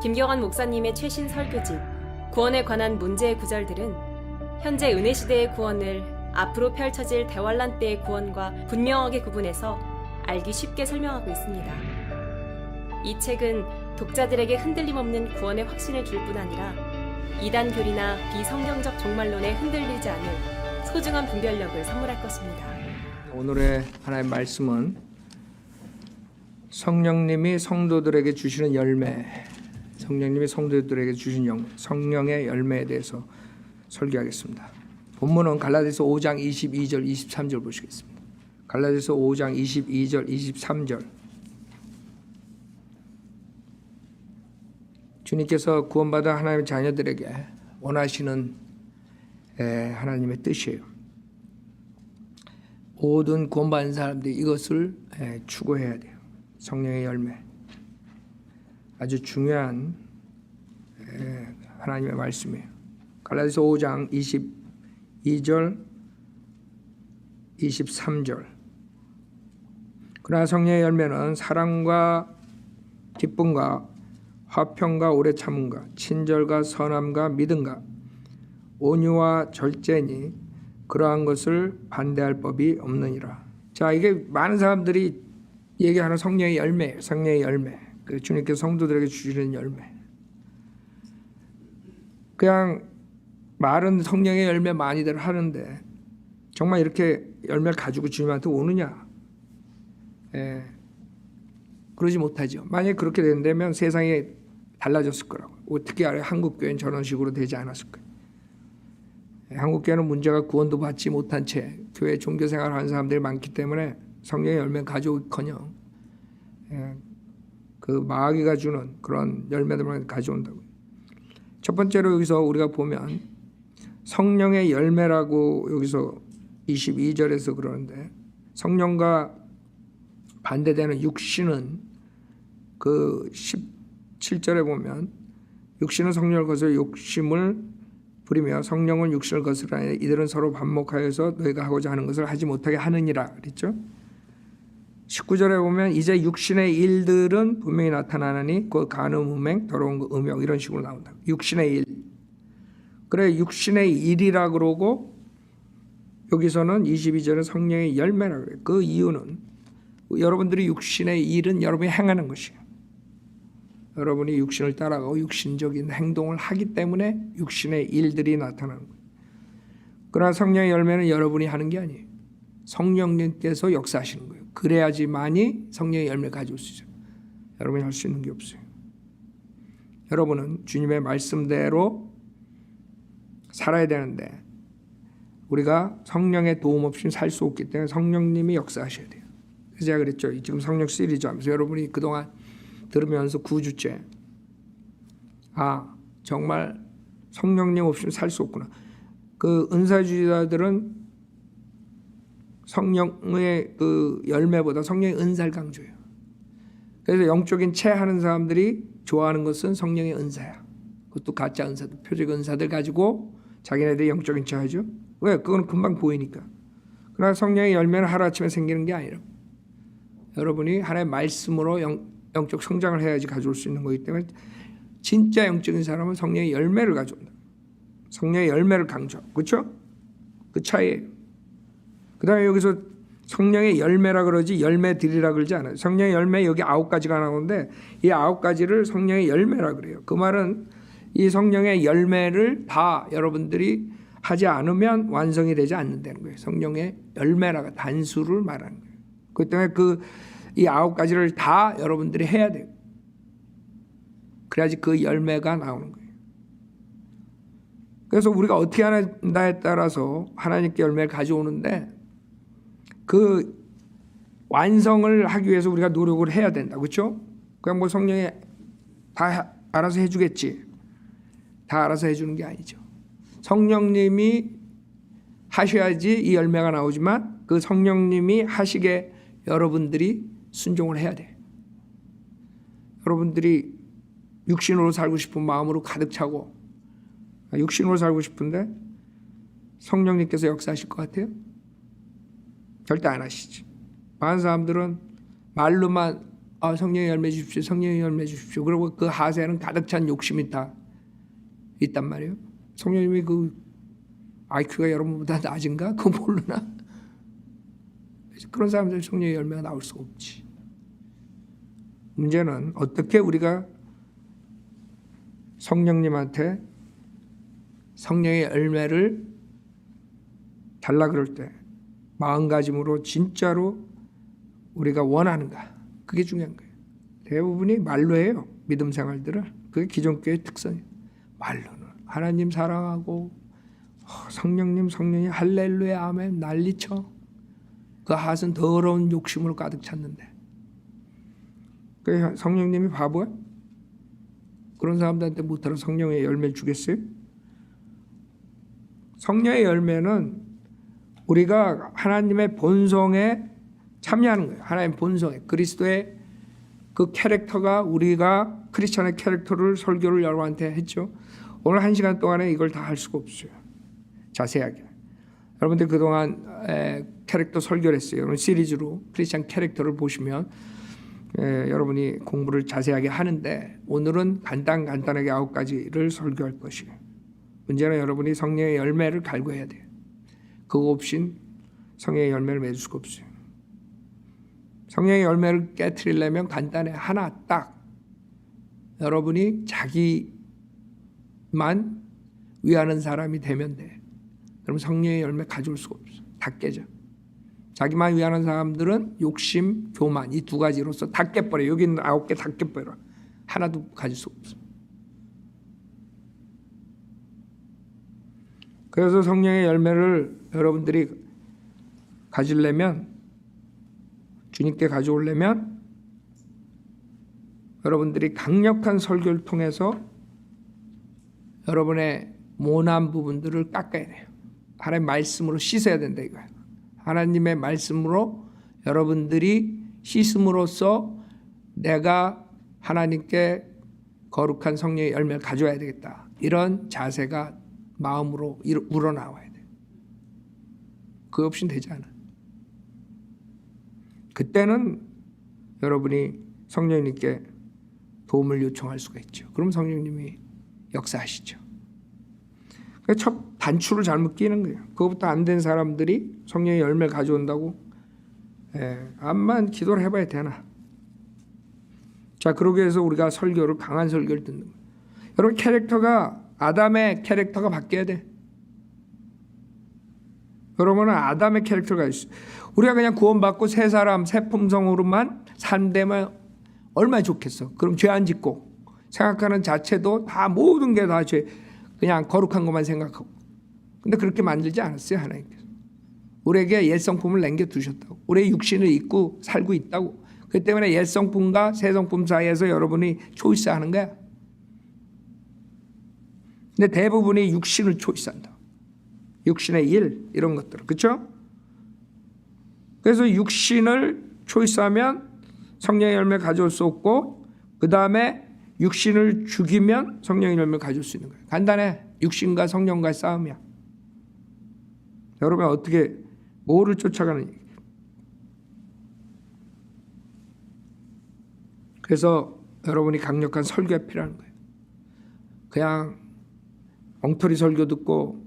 김경환 목사님의 최신 설교집 구원에 관한 문제의 구절들은 현재 은혜시대의 구원을 앞으로 펼쳐질 대환란 때의 구원과 분명하게 구분해서 알기 쉽게 설명하고 있습니다. 이 책은 독자들에게 흔들림 없는 구원의 확신을 줄 뿐 아니라 이단 교리나 비성경적 종말론에 흔들리지 않을 소중한 분별력을 선물할 것입니다. 오늘의 하나님의 말씀은 성령님이 성도들에게 주시는 열매, 성령님이 성도들에게 주신 성령의 열매에 대해서 설교하겠습니다. 본문은 갈라디아서 5장 22절 23절 보시겠습니다. 갈라디아서 5장 22절 23절. 주님께서 구원받은 하나님의 자녀들에게 원하시는 하나님의 뜻이에요. 모든 구원받은 사람들이 이것을 추구해야 돼요. 성령의 열매. 아주 중요한 하나님의 말씀이에요. 갈라디아서 5장 22절 23절. 그러나 성령의 열매는 사랑과 기쁨과 화평과 오래 참음과 친절과 선함과 믿음과 온유와 절제니 그러한 것을 반대할 법이 없느니라. 자, 이게 많은 사람들이 얘기하는 성령의 열매예요. 성령의 열매. 그 주님께서 성도들에게 주시는 열매. 그냥 말은 성령의 열매 많이들 하는데 정말 이렇게 열매를 가지고 주님한테 오느냐? 그러지 못하죠. 만약에 그렇게 된다면 세상이 달라졌을 거라고. 어떻게 알아요? 한국교회는 저런 식으로 되지 않았을 거예요. 한국교회는 문제가 구원도 받지 못한 채 교회 종교생활을 하는 사람들이 많기 때문에 성령의 열매 가져오거든요. 그 마귀가 주는 그런 열매들만 가져온다고요. 첫 번째로 여기서 우리가 보면 성령의 열매라고 여기서 22절에서 그러는데 성령과 반대되는 육신은 그 17절에 보면 육신은 성령을 거스려 욕심을 부리며 성령은 육신을 거스르나니 이들은 서로 반목하여서 너희가 하고자 하는 것을 하지 못하게 하느니라 그랬죠. 19절에 보면 이제 육신의 일들은 분명히 나타나느니 그 간음, 음행, 더러운 거, 음욕 이런 식으로 나온다. 육신의 일. 그래 육신의 일이라 그러고 여기서는 22절에 성령의 열매라 그래요. 그 이유는 여러분들이 육신의 일은 여러분이 행하는 것이에요. 여러분이 육신을 따라가고 육신적인 행동을 하기 때문에 육신의 일들이 나타나는 거예요. 그러나 성령의 열매는 여러분이 하는 게 아니에요. 성령님께서 역사하시는 거예요. 그래야지만이 성령의 열매를 가져올 수 있어요. 여러분이 할 수 있는 게 없어요. 여러분은 주님의 말씀대로 살아야 되는데 우리가 성령의 도움 없이는 살 수 없기 때문에 성령님이 역사하셔야 돼요. 그래서 제가 그랬죠. 지금 성령 시리즈 하면서 여러분이 그동안 들으면서 9주째 정말 성령님 없이는 살 수 없구나. 그 은사주의자들은 성령의 그 열매보다 성령의 은사를 강조해요. 그래서 영적인 체하는 사람들이 좋아하는 것은 성령의 은사야. 그것도 가짜 은사들, 표적 은사들 가지고 자기네들이 영적인 체하죠. 왜? 그건 금방 보이니까. 그러나 성령의 열매는 하루아침에 생기는 게 아니라 여러분이 하나님의 말씀으로 영적 성장을 해야지 가져올 수 있는 거기 때문에 진짜 영적인 사람은 성령의 열매를 가져온다. 성령의 열매를 강조하고. 그렇죠? 그 차이예요. 그 다음에 여기서 성령의 열매라 그러지 열매들이라 그러지 않아요. 성령의 열매 여기 9가지가 나오는데 이 9가지를 성령의 열매라 그래요. 그 말은 이 성령의 열매를 다 여러분들이 하지 않으면 완성이 되지 않는다는 거예요. 성령의 열매라가 단수를 말하는 거예요. 그렇기 때문에 이 9가지를 다 여러분들이 해야 돼요. 그래야지 그 열매가 나오는 거예요. 그래서 우리가 어떻게 하느냐에 따라서 하나님께 열매를 가져오는데 그 완성을 하기 위해서 우리가 노력을 해야 된다. 그렇죠? 그냥 뭐 성령이 다 알아서 해주겠지. 다 알아서 해주는 게 아니죠. 성령님이 하셔야지 이 열매가 나오지만 그 성령님이 하시게 여러분들이 순종을 해야 돼. 여러분들이 육신으로 살고 싶은 마음으로 가득 차고 육신으로 살고 싶은데 성령님께서 역사하실 것 같아요? 절대 안 하시지. 많은 사람들은 말로만 성령의 열매 주십시오. 성령의 열매 주십시오. 그리고 그 하세는 가득 찬 욕심이 다 있단 말이에요. 성령님이 그 IQ가 여러분보다 낮은가? 그거 모르나? 그런 사람들 성령의 열매가 나올 수가 없지. 문제는 어떻게 우리가 성령님한테 성령의 열매를 달라 그럴 때 마음가짐으로 진짜로 우리가 원하는가? 그게 중요한 거예요. 대부분이 말로 해요. 믿음 생활들을. 그게 기존교회의 특성이에요. 말로는 하나님 사랑하고 성령님 할렐루야 아멘 난리쳐. 그 핫은 더러운 욕심으로 가득 찼는데 그 성령님이 바보야? 그런 사람들한테 못하러 성령의 열매를 주겠어요? 성령의 열매는 우리가 하나님의 본성에 참여하는 거예요. 하나님의 본성에 그리스도의 그 캐릭터가 우리가 크리스천의 캐릭터를 설교를 여러분한테 했죠. 오늘 1시간 동안에 이걸 다 할 수가 없어요. 자세하게. 여러분들 그동안 캐릭터 설교를 했어요. 여러분 시리즈로 크리스천 캐릭터를 보시면 여러분이 공부를 자세하게 하는데 오늘은 간단하게 9가지를 설교할 것이에요. 문제는 여러분이 성령의 열매를 갈구해야 돼요. 그거 없인 성령의 열매를 맺을 수가 없어요. 성령의 열매를 깨트리려면 간단해. 하나 딱. 여러분이 자기만 위하는 사람이 되면 돼. 그럼 성령의 열매 가져올 수가 없어. 다 깨져. 자기만 위하는 사람들은 욕심, 교만 이 2가지로서 다 깨버려. 여기 있는 9개 다 깨버려. 하나도 가질 수 없어. 그래서 성령의 열매를 여러분들이 가지려면 주님께 가져오려면 여러분들이 강력한 설교를 통해서 여러분의 모난 부분들을 깎아야 돼요. 하나님의 말씀으로 씻어야 된다 이거예요. 하나님의 말씀으로 여러분들이 씻음으로써 내가 하나님께 거룩한 성령의 열매를 가져와야 되겠다. 이런 자세가 마음으로 우러나와야 돼요. 그거 없이는 되지 않아. 그때는 여러분이 성령님께 도움을 요청할 수가 있죠. 그럼 성령님이 역사하시죠. 첫 단추를 잘못 끼는 거예요. 그것부터 안 된 사람들이 성령의 열매를 가져온다고 암만 기도를 해봐야 되나. 자, 그러기 위해서 우리가 설교를 강한 설교를 듣는 거예요. 여러분 캐릭터가 아담의 캐릭터가 바뀌어야 돼. 여러분은 아담의 캐릭터가 있어요. 우리가 그냥 구원받고 새 사람 새 품성으로만 산다면 얼마나 좋겠어. 그럼 죄 안 짓고 생각하는 자체도 다 모든 게 다 죄 그냥 거룩한 것만 생각하고. 근데 그렇게 만들지 않았어요. 하나님께서 우리에게 옛 성품을 남겨두셨다고. 우리의 육신을 입고 살고 있다고. 그 때문에 옛 성품과 새 성품 사이에서 여러분이 초이스하는 거야. 근데 대부분이 육신을 초이스한다. 육신의 일 이런 것들. 그렇죠? 그래서 육신을 초이스하면 성령의 열매를 가져올 수 없고 그 다음에 육신을 죽이면 성령의 열매를 가져올 수 있는 거예요. 간단해. 육신과 성령과의 싸움이야. 여러분 어떻게 뭐를 쫓아가는 얘기예요. 그래서 여러분이 강력한 설교가 필요한 거예요. 그냥 엉터리 설교 듣고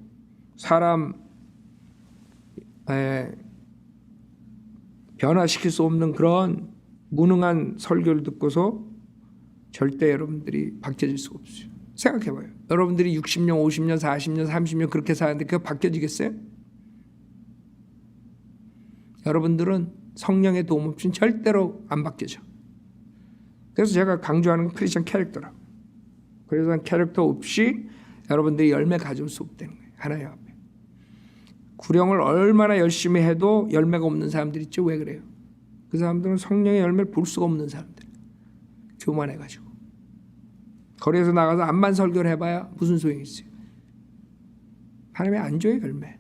사람 변화시킬 수 없는 그런 무능한 설교를 듣고서 절대 여러분들이 바뀌어질 수가 없어요. 생각해봐요. 여러분들이 60년, 50년, 40년, 30년 그렇게 사는데 그거 바뀌어지겠어요? 여러분들은 성령의 도움 없이는 절대로 안 바뀌어져. 그래서 제가 강조하는 건 크리스천 캐릭터라고. 그래서 캐릭터 없이 여러분들이 열매 가져올 수 없다는 거예요. 하나님 앞에. 구령을 얼마나 열심히 해도 열매가 없는 사람들 있죠. 왜 그래요? 그 사람들은 성령의 열매를 볼 수가 없는 사람들. 교만해가지고. 거리에서 나가서 암만 설교를 해봐야 무슨 소용이 있어요. 하나님이 안 줘요. 열매.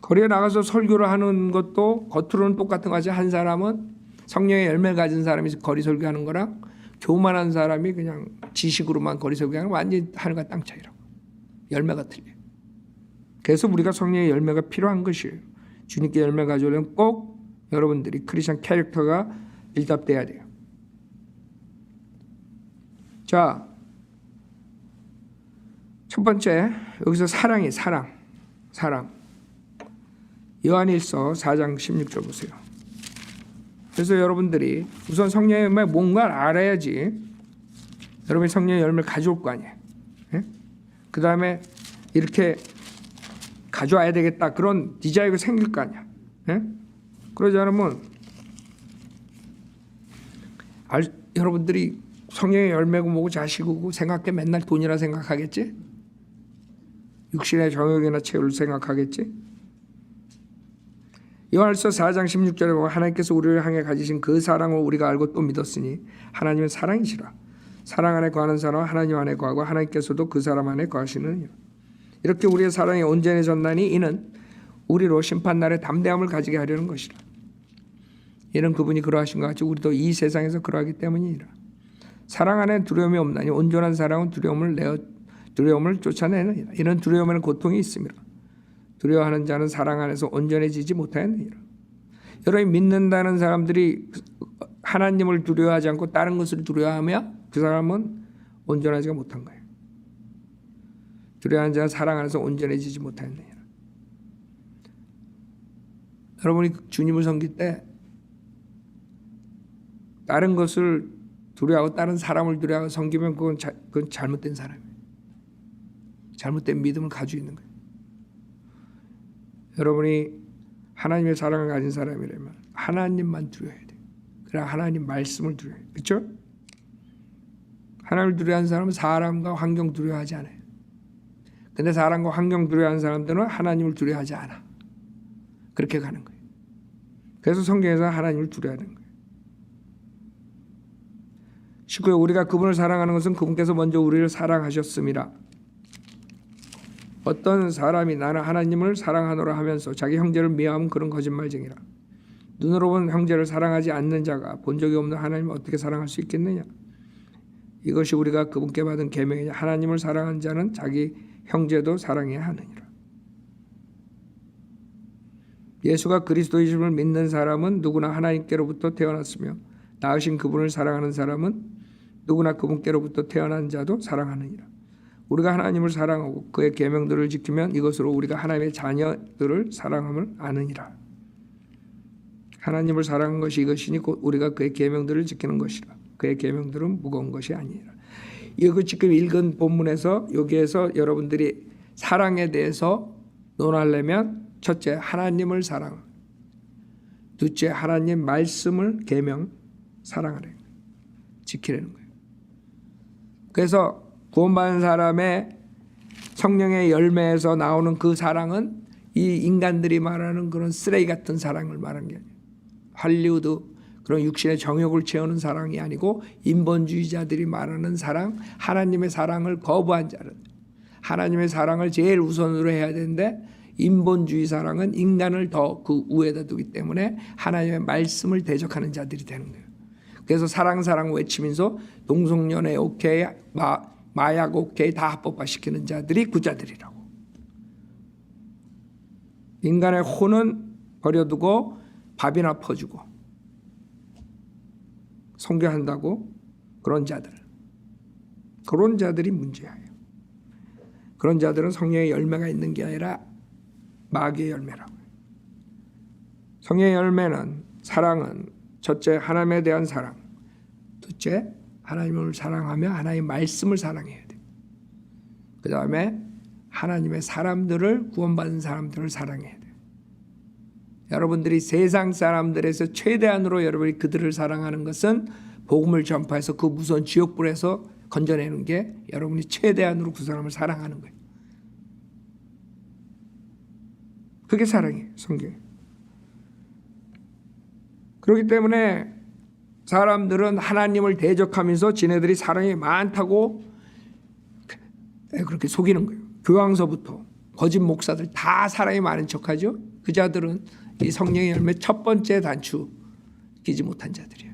거리에 나가서 설교를 하는 것도 겉으로는 똑같은 거지. 한 사람은 성령의 열매를 가진 사람이 거리 설교하는 거랑 교만한 사람이 그냥 지식으로만 거리 설교하는 거 완전히 하늘과 땅 차이라고. 열매가 틀려요. 그래서 우리가 성령의 열매가 필요한 것이에요. 주님께 열매 가져오려면 꼭 여러분들이 크리스천 캐릭터가 일답돼야 돼요. 자, 첫 번째 여기서 사랑이 사랑. 요한일서 4장 16절 보세요. 그래서 여러분들이 우선 성령의 열매 뭔가를 알아야지 여러분이 성령의 열매를 가져올 거 아니에요. 예? 그 다음에 이렇게 가져와야 되겠다 그런 디자이어가 생길 거 아니야. 예? 그러지 않으면 여러분들이 성령의 열매고 뭐고 자식이고 생각해 맨날 돈이라 생각하겠지? 육신의 정욕이나 체를 생각하겠지? 요한일서 4장 16절에 보면 하나님께서 우리를 향해 가지신 그 사랑을 우리가 알고 또 믿었으니 하나님은 사랑이시라. 사랑 안에 거하는 사람은 하나님 안에 거하고 하나님께서도 그 사람 안에 거하시느니라. 이렇게 우리의 사랑이 온전해졌나니 이는 우리로 심판날에 담대함을 가지게 하려는 것이라. 이는 그분이 그러하신 것 같이 우리도 이 세상에서 그러하기 때문이니라. 사랑 안에 두려움이 없나니 온전한 사랑은 두려움을 쫓아내느니라. 이는 두려움에는 고통이 있음이라. 두려워하는 자는 사랑 안에서 온전해지지 못하느니라. 여러분이 믿는다는 사람들이 하나님을 두려워하지 않고 다른 것을 두려워하며 그 사람은 온전하지가 못한 거예요. 두려워하는 자는 사랑 안에서 온전해지지 못하느니라. 여러분이 주님을 섬길 때 다른 것을 두려워하고 다른 사람을 두려워하고 섬기면 그건 잘못된 사람이에요. 잘못된 믿음을 가지고 있는 거예요. 여러분이 하나님의 사랑을 가진 사람이라면 하나님만 두려워야 돼요. 그래야 하나님 말씀을 두려워야 돼요. 그렇죠? 하나님을 두려워하는 사람은 사람과 환경 두려워하지 않아요. 근데 사람과 환경 두려워하는 사람들은 하나님을 두려워하지 않아. 그렇게 가는 거예요. 그래서 성경에서 하나님을 두려워하는 거예요. 19절 우리가 그분을 사랑하는 것은 그분께서 먼저 우리를 사랑하셨습니다. 어떤 사람이 나는 하나님을 사랑하노라 하면서 자기 형제를 미워하면 그런 거짓말쟁이라. 눈으로 본 형제를 사랑하지 않는 자가 본 적이 없는 하나님을 어떻게 사랑할 수 있겠느냐. 이것이 우리가 그분께 받은 계명이냐. 하나님을 사랑하는 자는 자기 형제도 사랑해야 하느니라. 예수가 그리스도이심을 믿는 사람은 누구나 하나님께로부터 태어났으며 낳으신 그분을 사랑하는 사람은 누구나 그분께로부터 태어난 자도 사랑하느니라. 우리가 하나님을 사랑하고 그의 계명들을 지키면 이것으로 우리가 하나님의 자녀들을 사랑함을 아느니라. 하나님을 사랑하는 것이 이것이니 곧 우리가 그의 계명들을 지키는 것이라. 그의 계명들은 무거운 것이 아니라. 이거 지금 읽은 본문에서 여기에서 여러분들이 사랑에 대해서 논하려면 첫째 하나님을 사랑, 둘째 하나님 말씀을 계명 사랑하라는 거예요. 지키라는 거예요. 그래서 구원받은 사람의 성령의 열매에서 나오는 그 사랑은 이 인간들이 말하는 그런 쓰레기 같은 사랑을 말하는 게 아니에요. 할리우드 그런 육신의 정욕을 채우는 사랑이 아니고 인본주의자들이 말하는 사랑, 하나님의 사랑을 거부한 자는 하나님의 사랑을 제일 우선으로 해야 되는데 인본주의 사랑은 인간을 더 그 우에다 두기 때문에 하나님의 말씀을 대적하는 자들이 되는 거예요. 그래서 사랑 외치면서 동성연애 오케이, 마약 오케이 다 합법화시키는 자들이 구자들이라고. 인간의 혼은 버려두고 밥이나 퍼주고 선교한다고 그런 자들이 문제예요. 그런 자들은 성령의 열매가 있는 게 아니라 마귀의 열매라고 해요. 성령의 열매는 사랑은 첫째 하나님에 대한 사랑, 둘째 하나님을 사랑하며 하나님의 말씀을 사랑해야 돼. 그 다음에 하나님의 사람들을 구원받은 사람들을 사랑해야 돼. 여러분들이 세상 사람들에서 최대한으로 여러분이 그들을 사랑하는 것은 복음을 전파해서 그 무서운 지옥불에서 건져내는 게 여러분이 최대한으로 그 사람을 사랑하는 거예요. 그게 사랑이에요. 성경. 그렇기 때문에 사람들은 하나님을 대적하면서 지네들이 사랑이 많다고 그렇게 속이는 거예요. 교황서부터 거짓 목사들 다 사랑이 많은 척하죠. 그 자들은 이 성령의 열매 첫 번째 단추 끼지 못한 자들이에요.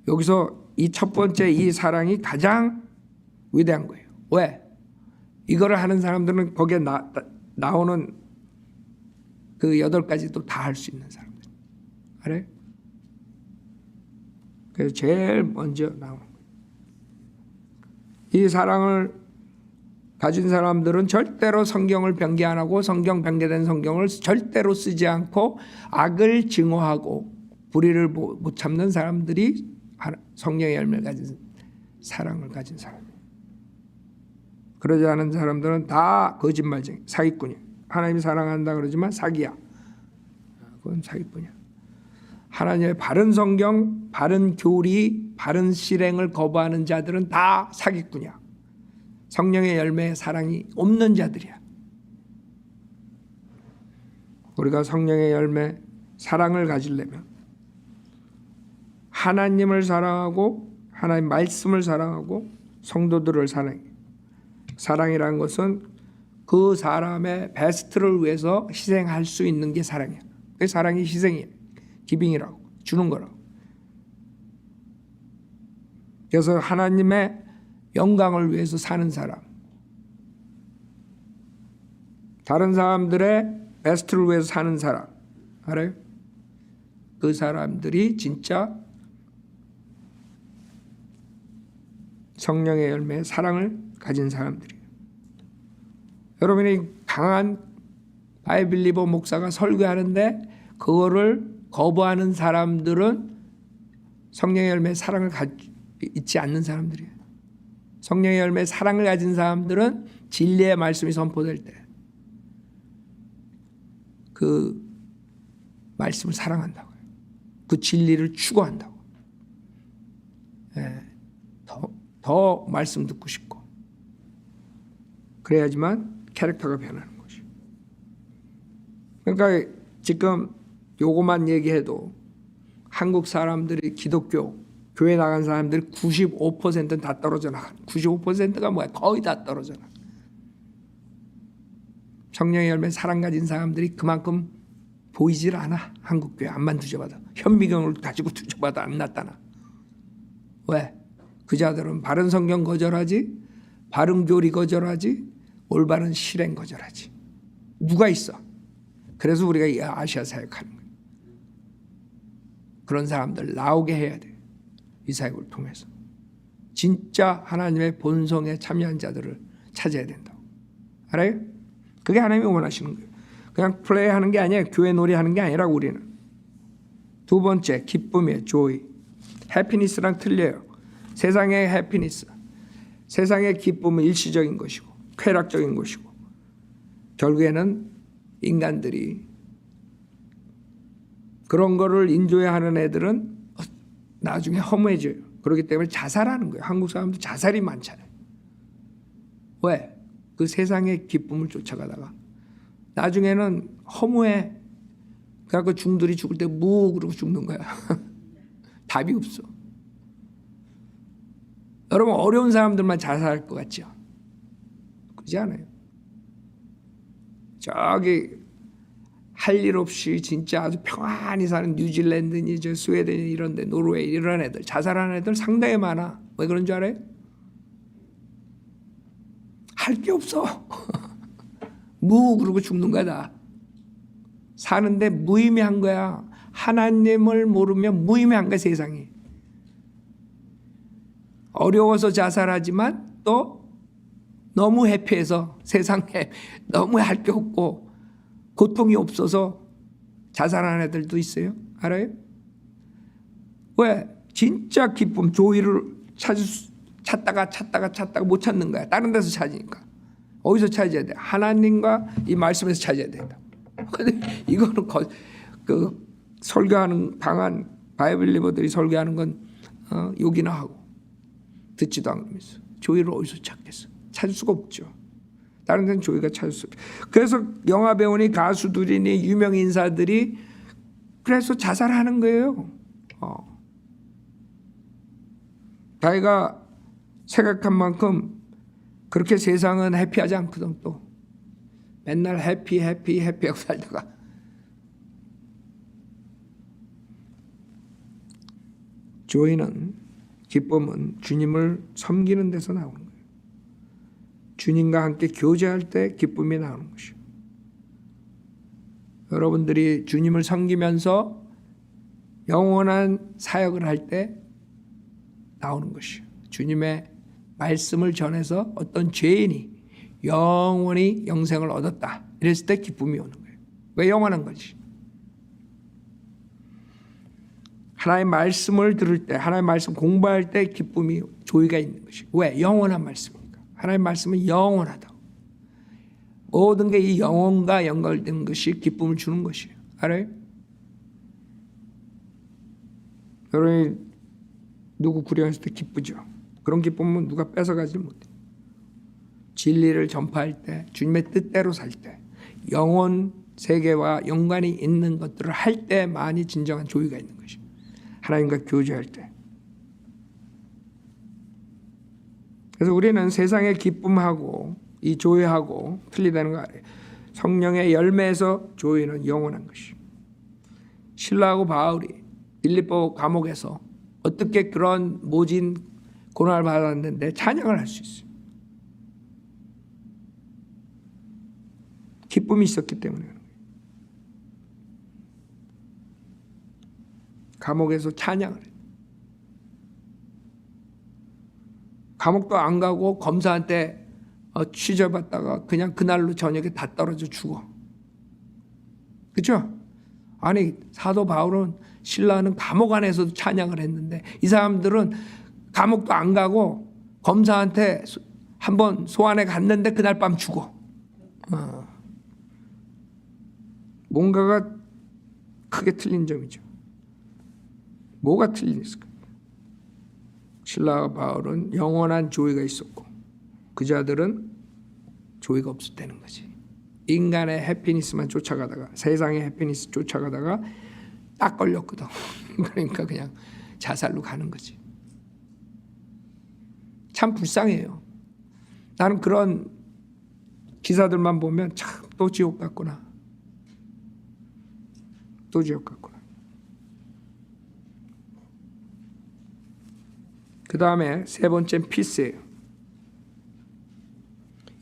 여기서 이 첫 번째 이 사랑이 가장 위대한 거예요. 왜? 이거를 하는 사람들은 거기에 나오는 그 8가지도 다 할 수 있는 사람들. 알아요? 그래서 제일 먼저 나오는 거예요. 이 사랑을 가진 사람들은 절대로 성경을 변개 안 하고 성경 변개된 성경을 절대로 쓰지 않고 악을 증오하고 불의를 못 참는 사람들이 성령의 열매를 가진 사랑을 가진 사람이에요. 그러지 않은 사람들은 다 거짓말쟁이, 사기꾼이에요. 하나님이 사랑한다 그러지만 사기야. 그건 사기꾼이야. 하나님의 바른 성경, 바른 교리, 바른 실행을 거부하는 자들은 다 사기꾼이야. 성령의 열매에 사랑이 없는 자들이야. 우리가 성령의 열매, 사랑을 가지려면 하나님을 사랑하고 하나님 말씀을 사랑하고 성도들을 사랑해. 사랑이라는 것은 그 사람의 베스트를 위해서 희생할 수 있는 게 사랑이야. 그 사랑이 희생이야. 기빙이라고, 주는 거라고. 그래서 하나님의 영광을 위해서 사는 사람, 다른 사람들의 베스트를 위해서 사는 사람, 알아요? 그 사람들이 진짜 성령의 열매의 사랑을 가진 사람들이에요. 여러분이 강한 바이블리버 목사가 설교하는데 그거를 거부하는 사람들은 성령의 열매의 사랑을 잊지 않는 사람들이에요. 성령의 열매의 사랑을 가진 사람들은 진리의 말씀이 선포될 때 그 말씀을 사랑한다고요. 그 진리를 추구한다고. 더 말씀 듣고 싶고 그래야지만 캐릭터가 변하는 거죠. 그러니까 지금 요거만 얘기해도 한국 사람들이 기독교 교회 나간 사람들이 95%는 다 떨어져 나가. 95%가 뭐야? 거의 다 떨어져 나가. 성령의 열매 사랑 가진 사람들이 그만큼 보이질 않아. 한국 교회 암만 뒤져봐도 현미경을 가지고 뒤져봐도 안 나타나. 왜? 그 자들은 바른 성경 거절하지, 바른 교리 거절하지, 올바른 실행 거절하지. 누가 있어? 그래서 우리가 이 아시아 사역하는 거예요. 그런 사람들 나오게 해야 돼. 이 사역을 통해서 진짜 하나님의 본성에 참여한 자들을 찾아야 된다고. 알아요? 그게 하나님이 원하시는 거예요. 그냥 플레이하는 게 아니에요. 교회 놀이하는 게 아니라 우리는. 두 번째, 기쁨이에요. 조이. 해피니스랑 틀려요. 세상의 해피니스, 세상의 기쁨은 일시적인 것이고 쾌락적인 것이고 결국에는 인간들이 그런 거를 인조해하는 애들은 나중에 허무해져요. 그렇기 때문에 자살하는 거예요. 한국 사람들 자살이 많잖아요. 왜? 그 세상의 기쁨을 쫓아가다가 나중에는 허무해. 그래갖고 중들이 죽을 때 무 그러고 죽는 거야. 답이 없어. 여러분 어려운 사람들만 자살할 것 같죠? 그렇지 않아요. 저기 할 일 없이 진짜 아주 평안히 사는 뉴질랜드니 저 스웨덴이 이런 데 노르웨이 이런 애들 자살하는 애들 상당히 많아. 왜 그런 줄 알아요? 할 게 없어. 무 그러고 죽는 거다. 사는데 무의미한 거야. 하나님을 모르면 무의미한 거야 세상이. 어려워서 자살하지만 또 너무 해피해서 세상에 너무 할 게 없고 고통이 없어서 자살하는 애들도 있어요. 알아요? 왜? 진짜 기쁨, 조이를 찾다가 못 찾는 거야. 다른 데서 찾으니까. 어디서 찾아야 돼? 하나님과 이 말씀에서 찾아야 된다. 근데 이거는 그 설교하는 강한 바이블리버들이 설교하는 건 욕이나 하고 듣지도 않으면서 조이를 어디서 찾겠어? 찾을 수가 없죠. 다른 데는 조이가 찾을 수 없죠. 그래서 영화 배우니 가수들이니 유명 인사들이 그래서 자살하는 거예요. 자기가 생각한 만큼 그렇게 세상은 해피하지 않거든. 또 맨날 해피하고 살다가 조이는 기쁨은 주님을 섬기는 데서 나오는 거예요. 주님과 함께 교제할 때 기쁨이 나오는 것이요. 여러분들이 주님을 섬기면서 영원한 사역을 할 때 나오는 것이에요. 주님의 말씀을 전해서 어떤 죄인이 영원히 영생을 얻었다. 이랬을 때 기쁨이 오는 거예요. 왜 영원한 거지? 하나님의 말씀을 들을 때, 하나님의 말씀 공부할 때 기쁨이, 조의가 있는 것이. 왜? 영원한 말씀입니까? 하나님의 말씀은 영원하다고. 모든 게 이 영혼과 연결된 것이 기쁨을 주는 것이에요. 알아요? 여러분이 누구 구령했을 때 기쁘죠? 그런 기쁨은 누가 뺏어가지 못해. 진리를 전파할 때, 주님의 뜻대로 살 때, 영혼 세계와 연관이 있는 것들을 할 때만이 진정한 조의가 있는 것이에요. 하나님과 교제할 때. 그래서 우리는 세상의 기쁨하고 이 조의하고 틀리다는 거 알아요. 성령의 열매에서 조의는 영원한 것이에요. 실라하고 바울이 빌립보 감옥에서 어떻게 그런 모진 고난을 받았는데 찬양을 할 수 있어요. 기쁨이 있었기 때문에. 감옥에서 찬양을 해요. 감옥도 안 가고 검사한테 취재받다가 그냥 그날로 저녁에 다 떨어져 죽어. 그렇죠? 아니 사도 바울은 신라는 감옥 안에서도 찬양을 했는데 이 사람들은 감옥도 안 가고 검사한테 한번 소환에 갔는데 그날 밤 죽어. 뭔가가 크게 틀린 점이죠. 뭐가 틀렸을까? 신라와 바울은 영원한 조의가 있었고 그 자들은 조의가 없었다는 거지. 인간의 해피니스만 쫓아가다가 세상의 해피니스 쫓아가다가 딱 걸렸거든. 그러니까 그냥 자살로 가는 거지. 참 불쌍해요. 나는 그런 기사들만 보면 참 또 지옥 같구나. 또 지옥 같구나. 그 다음에 세 번째는 피스예요.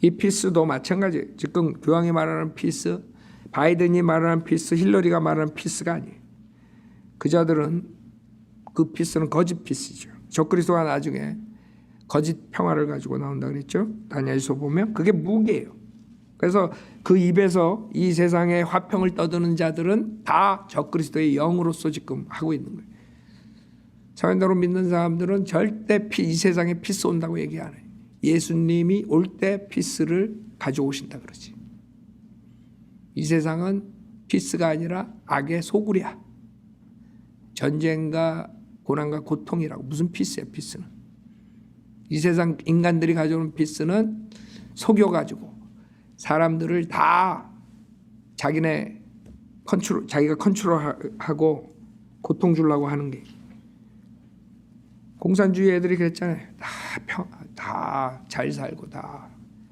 이 피스도 마찬가지예요. 지금 교황이 말하는 피스, 바이든이 말하는 피스, 힐러리가 말하는 피스가 아니에요. 그 자들은 그 피스는 거짓 피스죠. 적그리스도가 나중에 거짓 평화를 가지고 나온다 그랬죠. 다니엘서 보면 그게 무기예요. 그래서 그 입에서 이 세상에 화평을 떠드는 자들은 다 적그리스도의 영으로서 지금 하고 있는 거예요. 사회적으로 믿는 사람들은 절대 이 세상에 피스 온다고 얘기 안 해요. 예수님이 올 때 피스를 가져오신다 그러지. 이 세상은 피스가 아니라 악의 소굴이야. 전쟁과 고난과 고통이라고. 무슨 피스야 피스는. 이 세상 인간들이 가져오는 피스는 속여가지고 사람들을 다 자기가 컨트롤하고 고통 주려고 하는 게. 공산주의 애들이 그랬잖아요. 다 잘 살고 다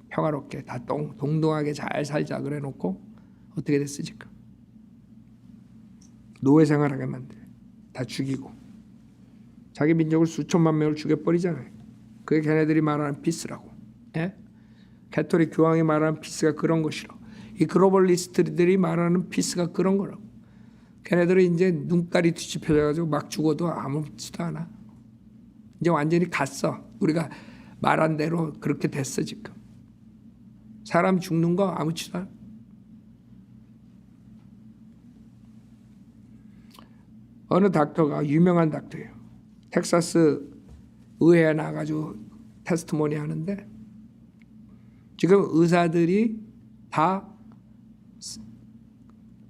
평화롭게 다 동등하게 잘 살자 그래 놓고 어떻게 됐어 지금. 노예 생활하게 만들어. 다 죽이고. 자기 민족을 수천만 명을 죽여버리잖아요. 그게 걔네들이 말하는 피스라고. 예? 가톨릭 교황이 말하는 피스가 그런 것이라고. 이 글로벌리스트들이 말하는 피스가 그런 거라고. 걔네들은 이제 눈깔이 뒤집혀져가지고 막 죽어도 아무렇지도 않아. 이제 완전히 갔어. 우리가 말한 대로 그렇게 됐어 지금. 사람 죽는 거 아무렇지도 않아. 어느 닥터가 유명한 닥터예요. 텍사스 의회에 나가지고 테스트모니 하는데 지금 의사들이 다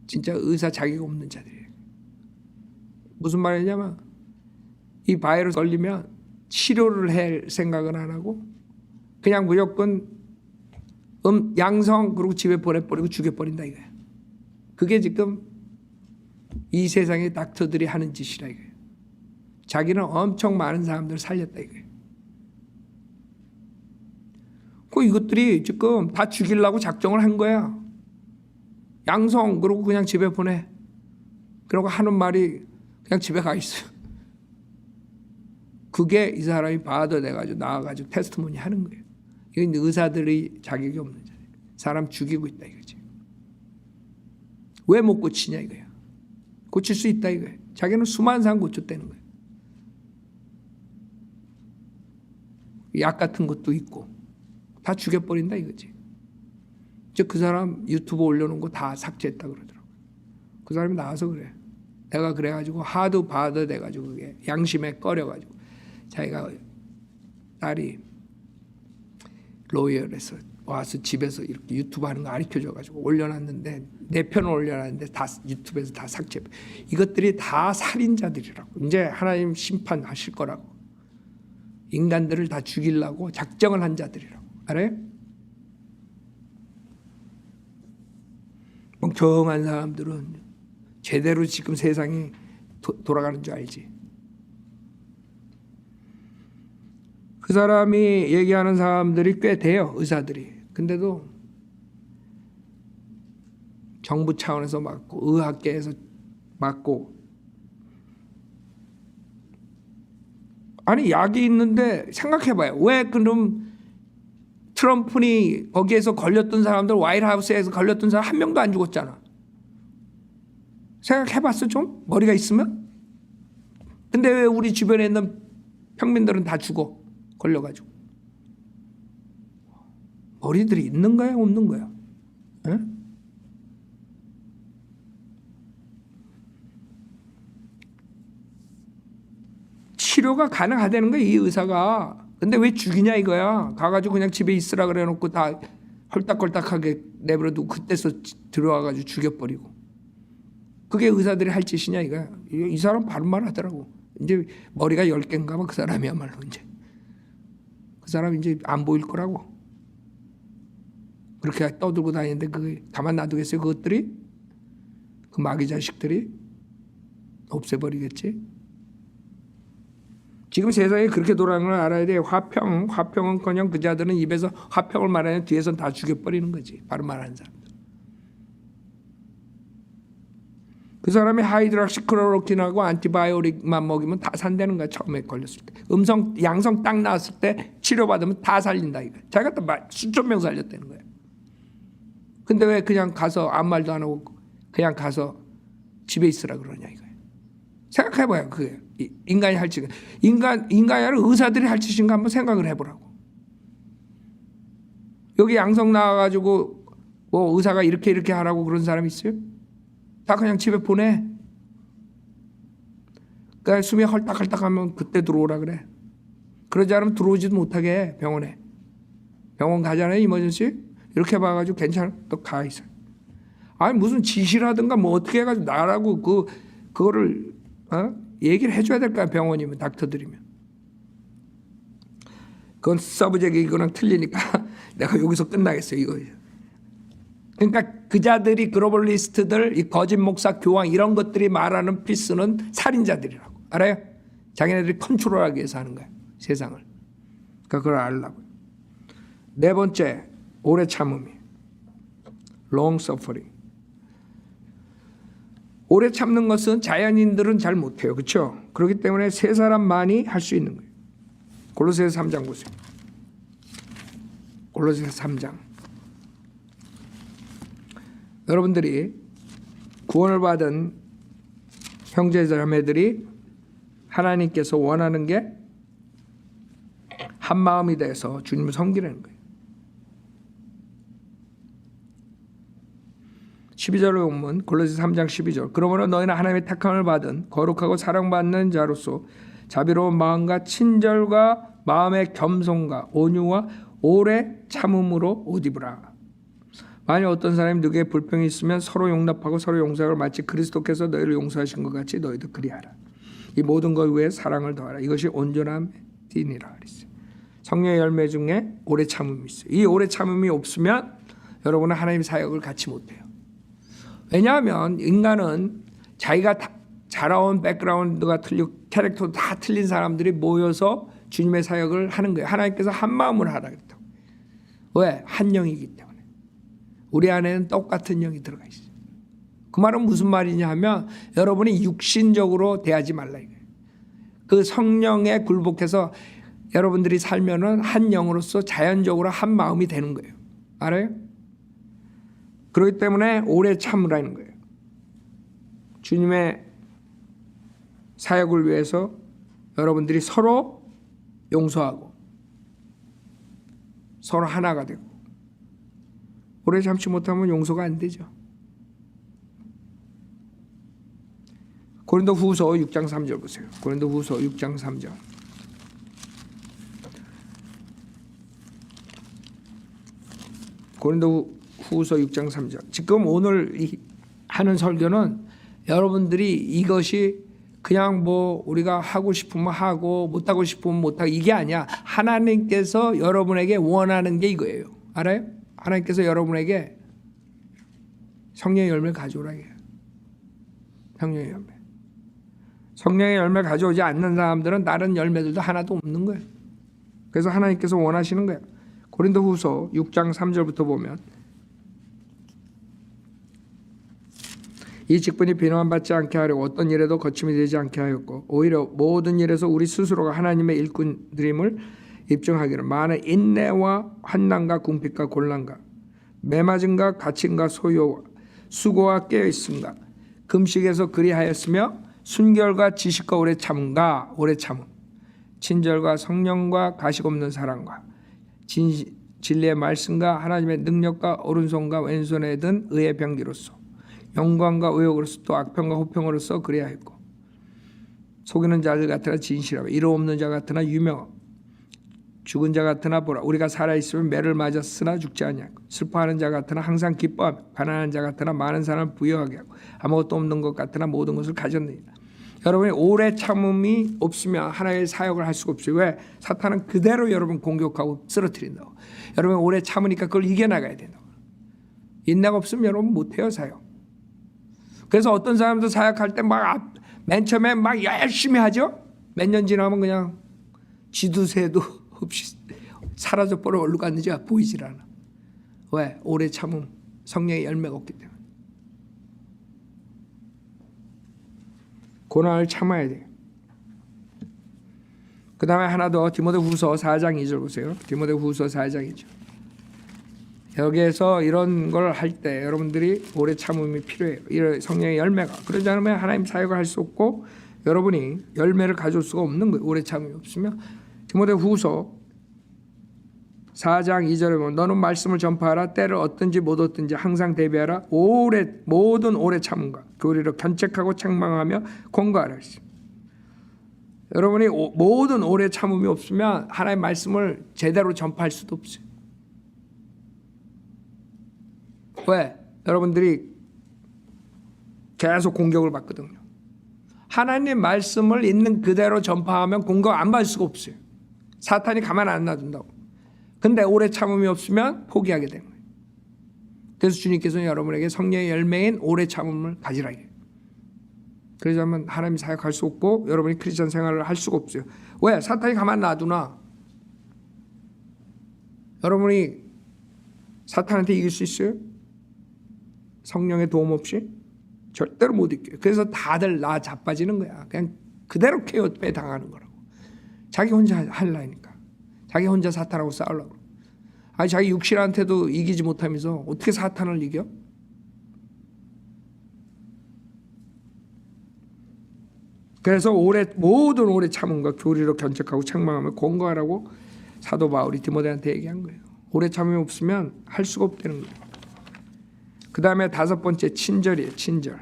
진짜 의사 자격 없는 자들이에요. 무슨 말이냐면 이 바이러스 걸리면 치료를 할 생각은 안 하고 그냥 무조건 양성 그리고 집에 보내버리고 죽여버린다 이거예요. 그게 지금 이 세상의 닥터들이 하는 짓이라 이거예요. 자기는 엄청 많은 사람들을 살렸다 이거예요. 이것들이 지금 다 죽이려고 작정을 한 거야. 양성 그러고 그냥 집에 보내. 그러고 하는 말이 그냥 집에 가 있어. 그게 이 사람이 바더 돼가지고 나와가지고 테스트모니 하는 거예요. 이건 의사들이 자격이 없는 자예요. 사람 죽이고 있다 이거지. 왜 못 고치냐 이거야. 고칠 수 있다 이거야. 자기는 수많은 사람 고쳤다는 거예요. 약 같은 것도 있고 다 죽여버린다 이거지. 이제 그 사람 유튜브 올려놓은 거 다 삭제했다 그러더라고. 그 사람이 나와서 그래. 내가 그래가지고 하도 받아 돼가지고 그게 양심에 꺼려가지고 자기가 딸이 로열에서 와서 집에서 이렇게 유튜브 하는 거 가르쳐줘가지고 올려놨는데 내 편을 올려놨는데 다 유튜브에서 다 삭제. 이것들이 다 살인자들이라고. 이제 하나님 심판하실 거라고. 인간들을 다 죽이려고 작정을 한 자들이라고. 알아요? 멍청한 사람들은 제대로 지금 세상이 돌아가는 줄 알지. 그 사람이 얘기하는 사람들이 꽤 돼요. 의사들이. 근데도 정부 차원에서 맞고 의학계에서 맞고 아니 약이 있는데 생각해봐요. 왜 그럼 트럼프니 거기에서 걸렸던 사람들 화이트하우스에서 걸렸던 사람 한 명도 안 죽었잖아. 생각해봤어 좀? 머리가 있으면? 근데 왜 우리 주변에 있는 평민들은 다 죽어? 걸려가지고. 머리들이 있는 거야 없는 거야? 에? 치료가 가능하다는 거야 이 의사가. 근데 왜 죽이냐 이거야. 가가지고 그냥 집에 있으라 그래놓고 다 헐딱헐딱하게 내버려두고 그때서 들어와가지고 죽여버리고. 그게 의사들이 할 짓이냐 이거야. 이 사람 바른 말 하더라고. 이제 머리가 10개인가 봐 그 사람이야말로 이제. 그 사람 이제 안 보일 거라고. 그렇게 떠들고 다니는데 그게 가만 놔두겠어요 그것들이? 그 마귀 자식들이? 없애버리겠지. 지금 세상에 그렇게 돌아가는 걸 알아야 돼. 화평은커녕 그 자들은 입에서 화평을 말하면 뒤에서는 다 죽여버리는 거지. 바로 말하는 사람들. 그 사람이 하이드락시클로로킨하고 안티바이오릭만 먹이면 다 산다는 거야. 처음에 걸렸을 때. 양성 딱 나왔을 때 치료받으면 다 살린다 이거. 자기가 또 수천 명 살렸다는 거야. 근데 왜 그냥 가서 아무 말도 안 하고 그냥 가서 집에 있으라 그러냐 이거야. 생각해봐요. 그게 인간이 할 짓. 인간이 아니라 의사들이 할 짓인가 한번 생각을 해보라고. 여기 양성 나와가지고 뭐 의사가 이렇게 하라고 그런 사람 있어요? 다 그냥 집에 보내. 그러니까 숨이 헐딱헐딱하면 그때 들어오라 그래. 그러지 않으면 들어오지도 못하게 해, 병원에. 병원 가잖아요 이머전시. 이렇게 봐가지고 괜찮아 또 가 있어. 아니 무슨 지시라든가 뭐 어떻게 해가지고 나라고 그거를 얘기를 해줘야 될 거야 병원이면 닥터들이면. 그건 서브젝트 이거랑 틀리니까 내가 여기서 끝나겠어요 이거. 그러니까 그자들이 글로벌리스트들, 이 거짓 목사, 교황 이런 것들이 말하는 필수는 살인자들이라고 알아요? 자기네들이 컨트롤하기 위해서 하는 거야 세상을. 그러니까 그걸 알라고. 네 번째 오래 참음이 long suffering. 오래 참는 것은 자연인들은 잘 못해요. 그렇죠? 그렇기 때문에 세 사람만이 할 수 있는 거예요. 골로새서 3장 보세요. 골로새서 3장. 여러분들이 구원을 받은 형제자매들이 하나님께서 원하는 게 한 마음이 돼서 주님을 섬기라는 거예요. 12절을 보면 골로새 3장 12절. 그러므로 너희는 하나님의 택함을 받은 거룩하고 사랑받는 자로서 자비로운 마음과 친절과 마음의 겸손과 온유와 오래 참음으로 옷 입으라. 만일 어떤 사람이 누구에게 불평이 있으면 서로 용납하고 서로 용서하고 마치 그리스도께서 너희를 용서하신 것 같이 너희도 그리하라. 이 모든 것 위에 사랑을 더하라. 이것이 온전함의 띠니라 그랬어요. 성령의 열매 중에 오래 참음이 있어요. 이 오래 참음이 없으면 여러분은 하나님 사역을 같이 못해요. 왜냐하면 인간은 자기가 자라온 백그라운드가 틀리고 캐릭터도 다 틀린 사람들이 모여서 주님의 사역을 하는 거예요. 하나님께서 한 마음을 하라 그랬다고. 왜? 한 영이기 때문에. 우리 안에는 똑같은 영이 들어가 있어요. 그 말은 무슨 말이냐 하면 여러분이 육신적으로 대하지 말라 이거예요. 그 성령에 굴복해서 여러분들이 살면은 한 영으로서 자연적으로 한 마음이 되는 거예요. 알아요? 그렇기 때문에 오래 참으라는 거예요. 주님의 사역을 위해서 여러분들이 서로 용서하고 서로 하나가 되고 오래 참지 못하면 용서가 안 되죠. 고린도후서 6장 3절 보세요. 고린도후서 6장 3절. 고린도후서 6장 3절. 지금 오늘 하는 설교는 여러분들이 이것이 그냥 뭐 우리가 하고 싶으면 하고 못하고 싶으면 못하고 이게 아니야. 하나님께서 여러분에게 원하는 게 이거예요. 알아요? 하나님께서 여러분에게 성령의 열매를 가져오라 해요. 성령의 열매. 성령의 열매를 가져오지 않는 사람들은 다른 열매들도 하나도 없는 거예요. 그래서 하나님께서 원하시는 거예요. 고린도후서 6장 3절부터 보면 이 직분이 비난받지 않게 하려고 어떤 일에도 거침이 되지 않게 하였고 오히려 모든 일에서 우리 스스로가 하나님의 일꾼들임을 입증하기를 많은 인내와 환난과 궁핍과 곤란과 매맞음과 갇힘과 소요와 수고와 깨어있음과 금식에서 그리하였으며 순결과 지식과 오래 참음과 오래 참음 친절과 성령과 가식 없는 사랑과 진리의 말씀과 하나님의 능력과 오른손과 왼손에 든 의의 병기로서 영광과 의욕으로서 또 악평과 호평으로서 그리하였고 속이는 자들 같으나 진실하고 이로 없는 자 같으나 유명하고 죽은 자 같으나 보라 우리가 살아있으면 매를 맞았으나 죽지 아니하고 슬퍼하는 자 같으나 항상 기뻐하며 가난한 자 같으나 많은 사람을 부유하게 하고 아무것도 없는 것 같으나 모든 것을 가졌느니라. 여러분이 오래 참음이 없으면 하나님의 사역을 할 수가 없어요. 왜? 사탄은 그대로 여러분 공격하고 쓰러뜨린다고. 여러분 오래 참으니까 그걸 이겨나가야 된다고. 인내가 없으면 여러분 못해요 사역. 그래서 어떤 사람도 사역할 때 막 맨 처음에 막 열심히 하죠. 몇 년 지나면 그냥 지두새도 없이 사라져 버려 어디로 갔는지 보이질 않아. 왜? 오래 참음 성령의 열매가 없기 때문에. 고난을 참아야 돼요. 그 다음에 하나 더 디모데후서 4장 2절 보세요. 디모데후서 4장 2절. 여기에서 이런 걸 할 때 여러분들이 오래 참음이 필요해요. 이런 성령의 열매가. 그러지 않으면 하나님 사역을 할 수 없고 여러분이 열매를 가져올 수가 없는 거예요. 오래 참음이 없으면. 디모데후서 4장 2절에 보면 너는 말씀을 전파하라. 때를 얻든지 못 얻든지 항상 대비하라. 모든 오래 참음과 교리로 견책하고 책망하며 권고하라. 여러분이 모든 오래 참음이 없으면 하나님의 말씀을 제대로 전파할 수도 없어요. 왜? 여러분들이 계속 공격을 받거든요. 하나님 말씀을 있는 그대로 전파하면 공격 안 받을 수가 없어요. 사탄이 가만 안 놔둔다고. 근데 오래 참음이 없으면 포기하게 되는 거예요. 그래서 주님께서는 여러분에게 성령의 열매인 오래 참음을 가지라 해요. 그러자면 하나님 사역할 수 없고 여러분이 크리스천 생활을 할 수가 없어요. 왜? 사탄이 가만 놔두나? 여러분이 사탄한테 이길 수 있어요? 성령의 도움 없이? 절대로 못 이겨요. 그래서 다들 나 자빠지는 거야. 그냥 그대로 케어 당하는 거라고. 자기 혼자 하려니까. 자기 혼자 사탄하고 싸우려고. 아니 자기 육신한테도 이기지 못하면서 어떻게 사탄을 이겨? 그래서 모든 오래 참음과 교리로 견책하고 책망하며 권고하라고 사도 바울이 디모데한테 얘기한 거예요. 오래 참음이 없으면 할 수가 없다는 거예요. 그 다음에 5번째 친절이에요. 친절.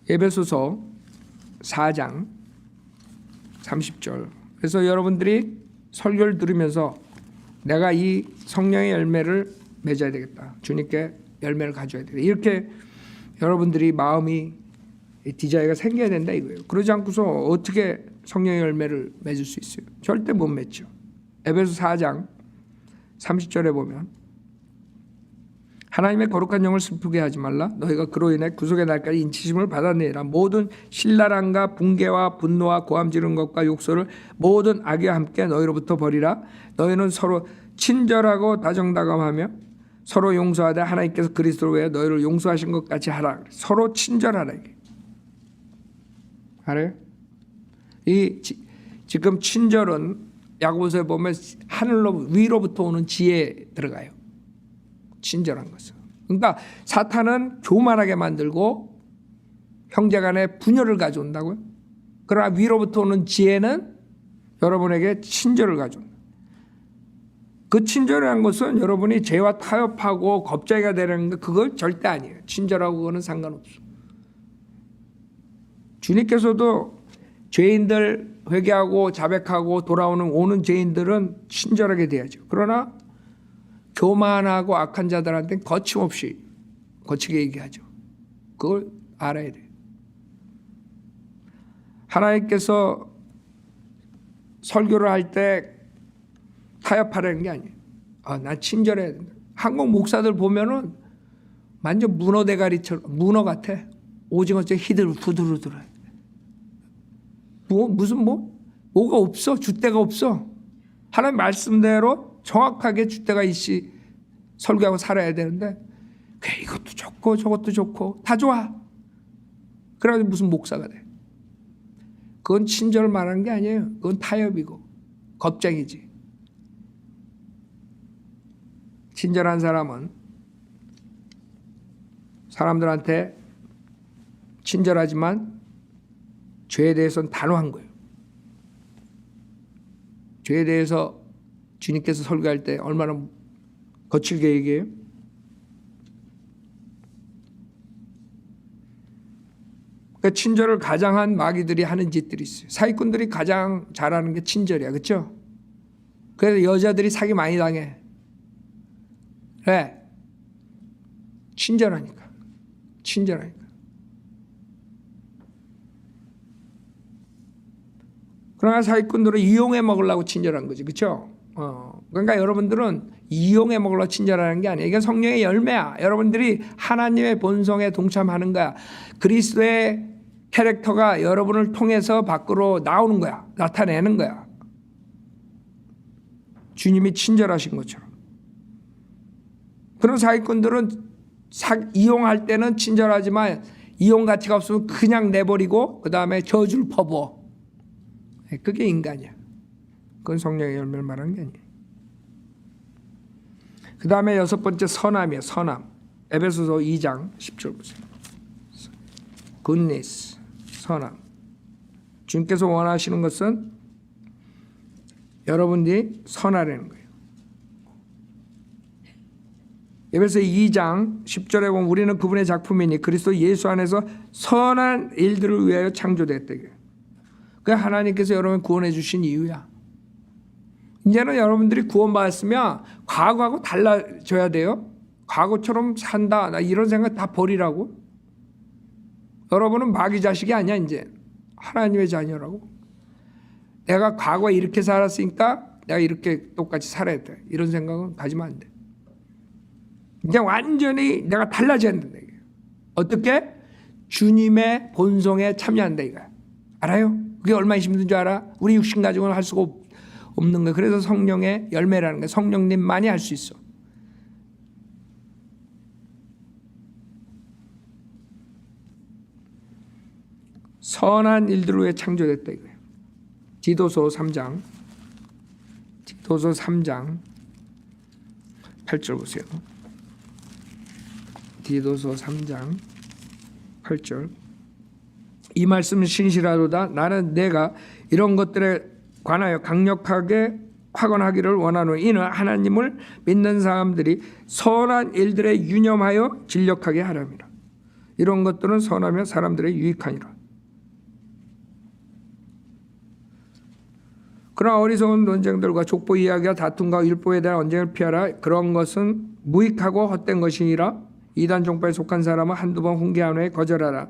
에베소서 4장 30절. 그래서 여러분들이 설교를 들으면서 내가 이 성령의 열매를 맺어야 되겠다. 주님께 열매를 가져야 되겠다. 이렇게 여러분들이 마음이 디자이어가 생겨야 된다 이거예요. 그러지 않고서 어떻게 성령의 열매를 맺을 수 있어요? 절대 못 맺죠. 에베소 4장 30절에 보면 하나님의 거룩한 영을 슬프게 하지 말라. 너희가 그로 인해 구속의 날까지 인치심을 받았느니라. 모든 신랄함과 붕괴와 분노와 고함 지르는 것과 욕설을 모든 악의와 함께 너희로부터 버리라. 너희는 서로 친절하고 다정다감하며 서로 용서하되 하나님께서 그리스도로 왜 너희를 용서하신 것 같이 하라. 서로 친절하라. 알아요? 지금 친절은 야고보서에 보면 하늘로 위로부터 오는 지혜에 들어가요. 친절한 것은. 그러니까 사탄은 교만하게 만들고 형제간에 분열을 가져온다고요. 그러나 위로부터 오는 지혜는 여러분에게 친절을 가져온다. 그 친절이라는 것은 여러분이 죄와 타협하고 겁자기가 되는 거 그거 절대 아니에요. 친절하고 그거는 상관없어. 주님께서도 죄인들 회개하고 자백하고 오는 죄인들은 친절하게 대하죠. 그러나 교만하고 악한 자들한테는 거침없이 거치게 얘기하죠. 그걸 알아야 돼요. 하나님께서 설교를 할 때 타협하라는 게 아니에요. 난 친절해야 된다. 한국 목사들 보면은 완전 문어 대가리처럼 문어 같아. 오징어처럼 후들후들해. 뭐가 없어. 줏대가 없어. 하나님 말씀대로 정확하게 줏대가 있이 설교하고 살아야 되는데 이것도 좋고 저것도 좋고 다 좋아. 그래가지고 무슨 목사가 돼. 그건 친절을 말하는 게 아니에요. 그건 타협이고 겁쟁이지. 친절한 사람은 사람들한테 친절하지만 죄에 대해서는 단호한 거예요. 죄에 대해서 주님께서 설교할 때 얼마나 거칠게 얘기해요? 그러니까 친절을 가장 한 마귀들이 하는 짓들이 있어요. 사기꾼들이 가장 잘하는 게 친절이야. 그렇죠? 그래서 여자들이 사기 많이 당해. 왜? 친절하니까. 그러나 사기꾼들은 이용해 먹으려고 친절한 거지. 그렇죠? 그러니까 여러분들은 이용해 먹으려고 친절하는 게 아니에요. 이게 성령의 열매야. 여러분들이 하나님의 본성에 동참하는 거야. 그리스도의 캐릭터가 여러분을 통해서 밖으로 나오는 거야. 나타내는 거야. 주님이 친절하신 것처럼. 그런 사기꾼들은 이용할 때는 친절하지만 이용 가치가 없으면 그냥 내버리고 그 다음에 저주를 퍼부어. 그게 인간이야. 그건 성령의 열매를 말하는 게 아니에요. 그 다음에 6번째 선함이에요. 선함. 에베소서 2장 10절 보세요. goodness, 선함. 주님께서 원하시는 것은 여러분들이 선하라는 거예요. 에베소 2장 10절에 보면 우리는 그분의 작품이니 그리스도 예수 안에서 선한 일들을 위하여 창조됐다. 그게 하나님께서 여러분 구원해 주신 이유야. 이제는 여러분들이 구원받았으면 과거하고 달라져야 돼요. 과거처럼 산다. 나 이런 생각 다 버리라고. 여러분은 마귀 자식이 아니야. 이제 하나님의 자녀라고. 내가 과거에 이렇게 살았으니까 내가 이렇게 똑같이 살아야 돼. 이런 생각은 가지면 안 돼. 이제 완전히 내가 달라져야 된다. 어떻게? 주님의 본성에 참여한다 이거야. 알아요? 그게 얼마나 힘든 줄 알아? 우리 육신 가지고는 할 수가 없는 거예요. 그래서 성령의 열매라는 거예요. 성령님만이 할 수 있어. 선한 일들을 위해 창조됐다 이거예요. 디도서 3장 8절 보세요. 디도서 3장 8절. 이 말씀은 신실하도다. 나는 내가 이런 것들에 관하여 강력하게 확언하기를 원하노니 이는 하나님을 믿는 사람들이 선한 일들에 유념하여 진력하게 하렵니다. 이런 것들은 선하며 사람들의 유익하니라. 그러나 어리석은 논쟁들과 족보 이야기와 다툼과 율법에 대한 언쟁을 피하라. 그런 것은 무익하고 헛된 것이니라. 이단 종파에 속한 사람은 한두 번 훈계한 후에 거절하라.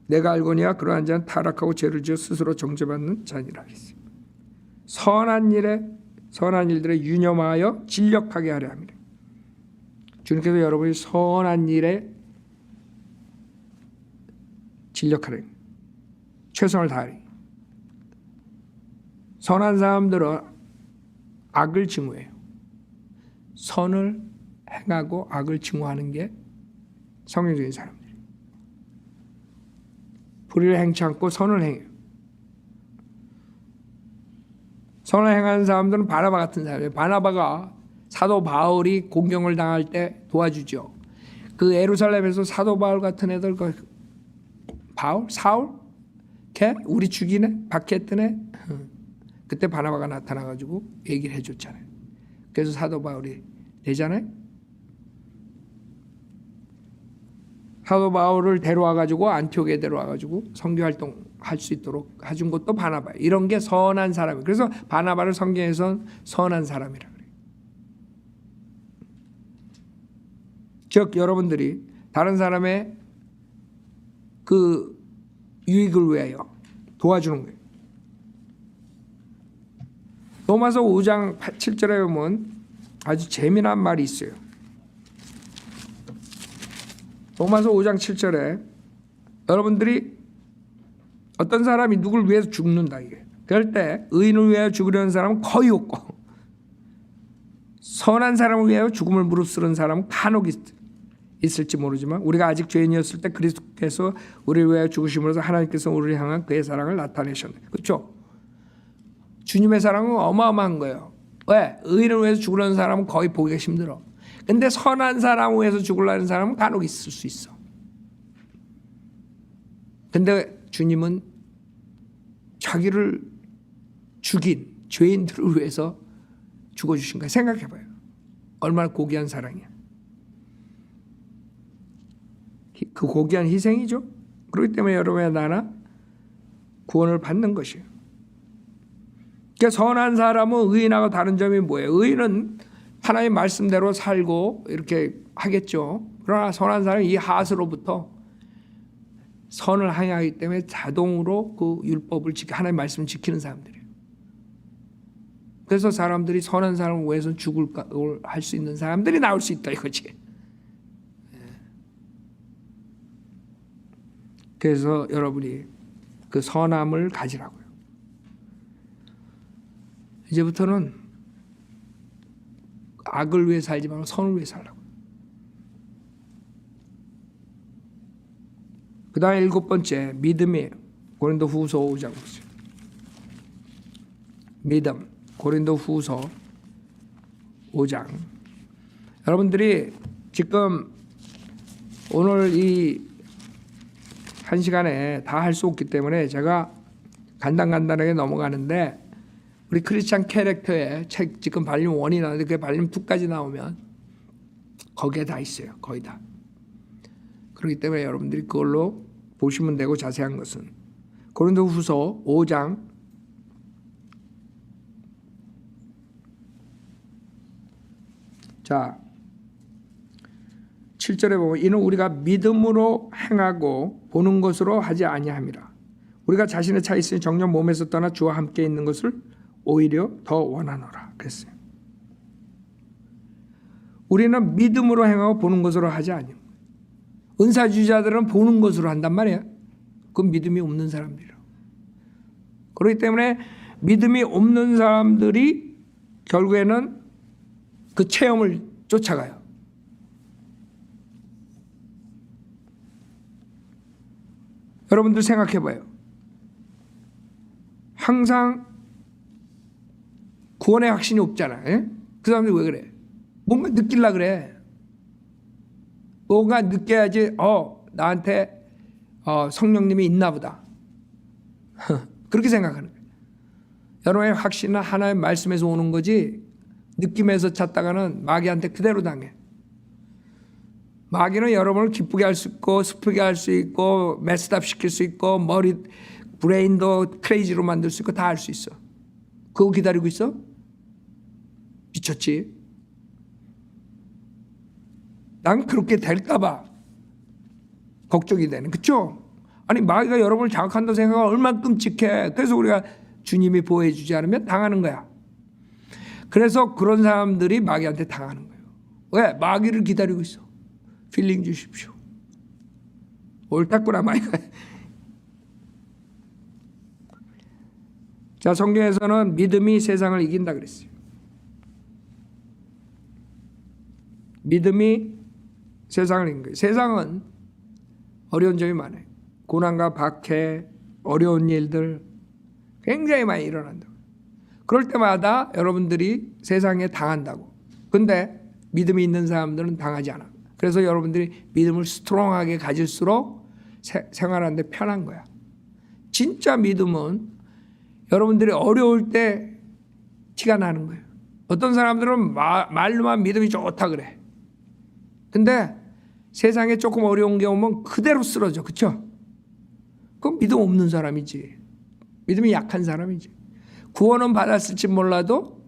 내가 알거니와 그러한 자는 타락하고 죄를 지어 스스로 정죄받는 자니라. 선한 일들에 유념하여 진력하게 하려 합니다. 주님께서 여러분이 선한 일에 진력하래. 최선을 다하래. 선한 사람들은 악을 증오해요. 선을 행하고 악을 증오하는 게 성경적인 사람들. 불의를 행치 않고 선을 행해요. 선을 행하는 사람들은 바나바 같은 사람이에요. 바나바가 사도 바울이 공경을 당할 때 도와주죠. 그 예루살렘에서 사도 바울 같은 애들 사울? 걔 우리 죽이네? 박해뜨네? 그때 바나바가 나타나가지고 얘기를 해줬잖아요. 그래서 사도 바울이 되잖아요. 사도 바울을 데려와가지고 안티옥에 데려와가지고 선교 활동할 수 있도록 해준 것도 바나바예요. 이런 게 선한 사람이에요. 그래서 바나바를 성경에서는 선한 사람이라 그래요. 즉 여러분들이 다른 사람의 그 유익을 위하여 도와주는 거예요. 로마서 5장 7절에 보면 아주 재미난 말이 있어요. 로마서 5장 7절에 여러분들이 어떤 사람이 누굴 위해서 죽는다 이게. 그럴 때 의인을 위하여 죽으려는 사람은 거의 없고 선한 사람을 위하여 죽음을 무릅쓰는 사람은 간혹 있을지 모르지만 우리가 아직 죄인이었을 때 그리스도께서 우리를 위하여 죽으심으로써 하나님께서 우리를 향한 그의 사랑을 나타내셨네. 그렇죠? 주님의 사랑은 어마어마한 거예요. 왜? 의인을 위해서 죽으려는 사람은 거의 보기가 힘들어. 근데 선한 사람을 위해서 죽으려는 사람은 간혹 있을 수 있어. 근데 주님은 자기를 죽인 죄인들을 위해서 죽어주신 거예요. 생각해봐요. 얼마나 고귀한 사랑이야. 그 고귀한 희생이죠. 그렇기 때문에 여러분의 나나 구원을 받는 것이에요. 그러니까 선한 사람은 의인하고 다른 점이 뭐예요? 의인은 하나님의 말씀대로 살고 이렇게 하겠죠. 그러나 선한 사람은 이 하스로부터 선을 행하기 때문에 자동으로 그 율법을 하나님의 말씀을 지키는 사람들이에요. 그래서 사람들이 선한 사람을 위해서 죽을 할 수 있는 사람들이 나올 수 있다 이거지. 그래서 여러분이 그 선함을 가지라고요. 이제부터는 악을 위해 살지 말고 선을 위해 살라고요. 그 다음에 7번째 믿음이에요. 고린도후서 5장 보세요. 믿음. 고린도후서 5장. 여러분들이 지금 오늘 이 1시간에 다 할 수 없기 때문에 제가 간단하게 넘어가는데 우리 크리스찬 캐릭터의 책 지금 발림 1이 나오는데 그게 발림 2까지 나오면 거기에 다 있어요. 거의 다. 그렇기 때문에 여러분들이 그걸로 보시면 되고 자세한 것은 고린도후서 5장 7절에 보면 이는 우리가 믿음으로 행하고 보는 것으로 하지 아니함이라. 우리가 자신의 차 있으니 정녕 몸에서 떠나 주와 함께 있는 것을 오히려 더 원하노라 그랬어요. 우리는 믿음으로 행하고 보는 것으로 하지 아니함. 은사주의자들은 보는 것으로 한단 말이야. 그건 믿음이 없는 사람들이라고. 그렇기 때문에 믿음이 없는 사람들이 결국에는 그 체험을 쫓아가요. 여러분들 생각해봐요. 항상 구원의 확신이 없잖아. 에? 그 사람들이 왜 그래? 뭔가 느끼려 그래. 뭔가 느껴야지 나한테 성령님이 있나 보다. 그렇게 생각하는 거예요. 여러분의 확신은 하나님의 말씀에서 오는 거지 느낌에서 찾다가는 마귀한테 그대로 당해. 마귀는 여러분을 기쁘게 할 수 있고 슬프게 할 수 있고 메스답 시킬 수 있고 브레인도 크레이지로 만들 수 있고 다 할 수 있어. 그거 기다리고 있어? 미쳤지? 난 그렇게 될까 봐 걱정이 되는. 그렇죠? 아니 마귀가 여러분을 자극한다고 생각하면 얼마나 끔찍해. 그래서 우리가 주님이 보호해 주지 않으면 당하는 거야. 그래서 그런 사람들이 마귀한테 당하는 거예요. 왜? 마귀를 기다리고 있어. 필링 주십시오. 옳았구나 마귀가. 자, 성경에서는 믿음이 세상을 이긴다 그랬어요. 믿음이 세상을 이긴 거예요. 세상은 어려운 점이 많아요. 고난과 박해, 어려운 일들 굉장히 많이 일어난다고. 그럴 때마다 여러분들이 세상에 당한다고. 근데 믿음이 있는 사람들은 당하지 않아. 그래서 여러분들이 믿음을 스트롱하게 가질수록 생활하는데 편한 거야. 진짜 믿음은 여러분들이 어려울 때 티가 나는 거예요. 어떤 사람들은 말로만 믿음이 좋다 그래. 근데 세상에 조금 어려운 게 오면 그대로 쓰러져. 그렇죠? 그건 믿음 없는 사람이지. 믿음이 약한 사람이지. 구원은 받았을지 몰라도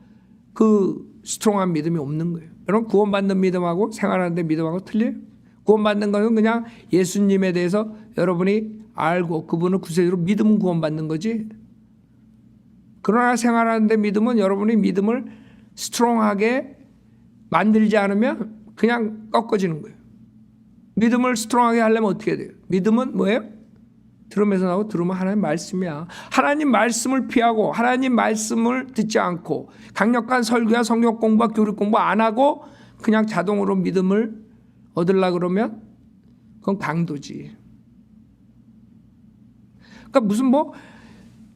그 스트롱한 믿음이 없는 거예요. 여러분 구원받는 믿음하고 생활하는 데 믿음하고 틀려요? 구원받는 것은 그냥 예수님에 대해서 여러분이 알고 그분을 구세주로 믿으면 구원받는 거지. 그러나 생활하는 데 믿음은 여러분이 믿음을 스트롱하게 만들지 않으면 그냥 꺾어지는 거예요. 믿음을 스트롱하게 하려면 어떻게 돼요? 믿음은 뭐예요? 들으면서 나오고 들으면 하나님 말씀이야. 하나님 말씀을 피하고 하나님 말씀을 듣지 않고 강력한 설교와 성경 공부와 교리 공부 안 하고 그냥 자동으로 믿음을 얻으려고 그러면 그건 강도지. 그러니까 무슨 뭐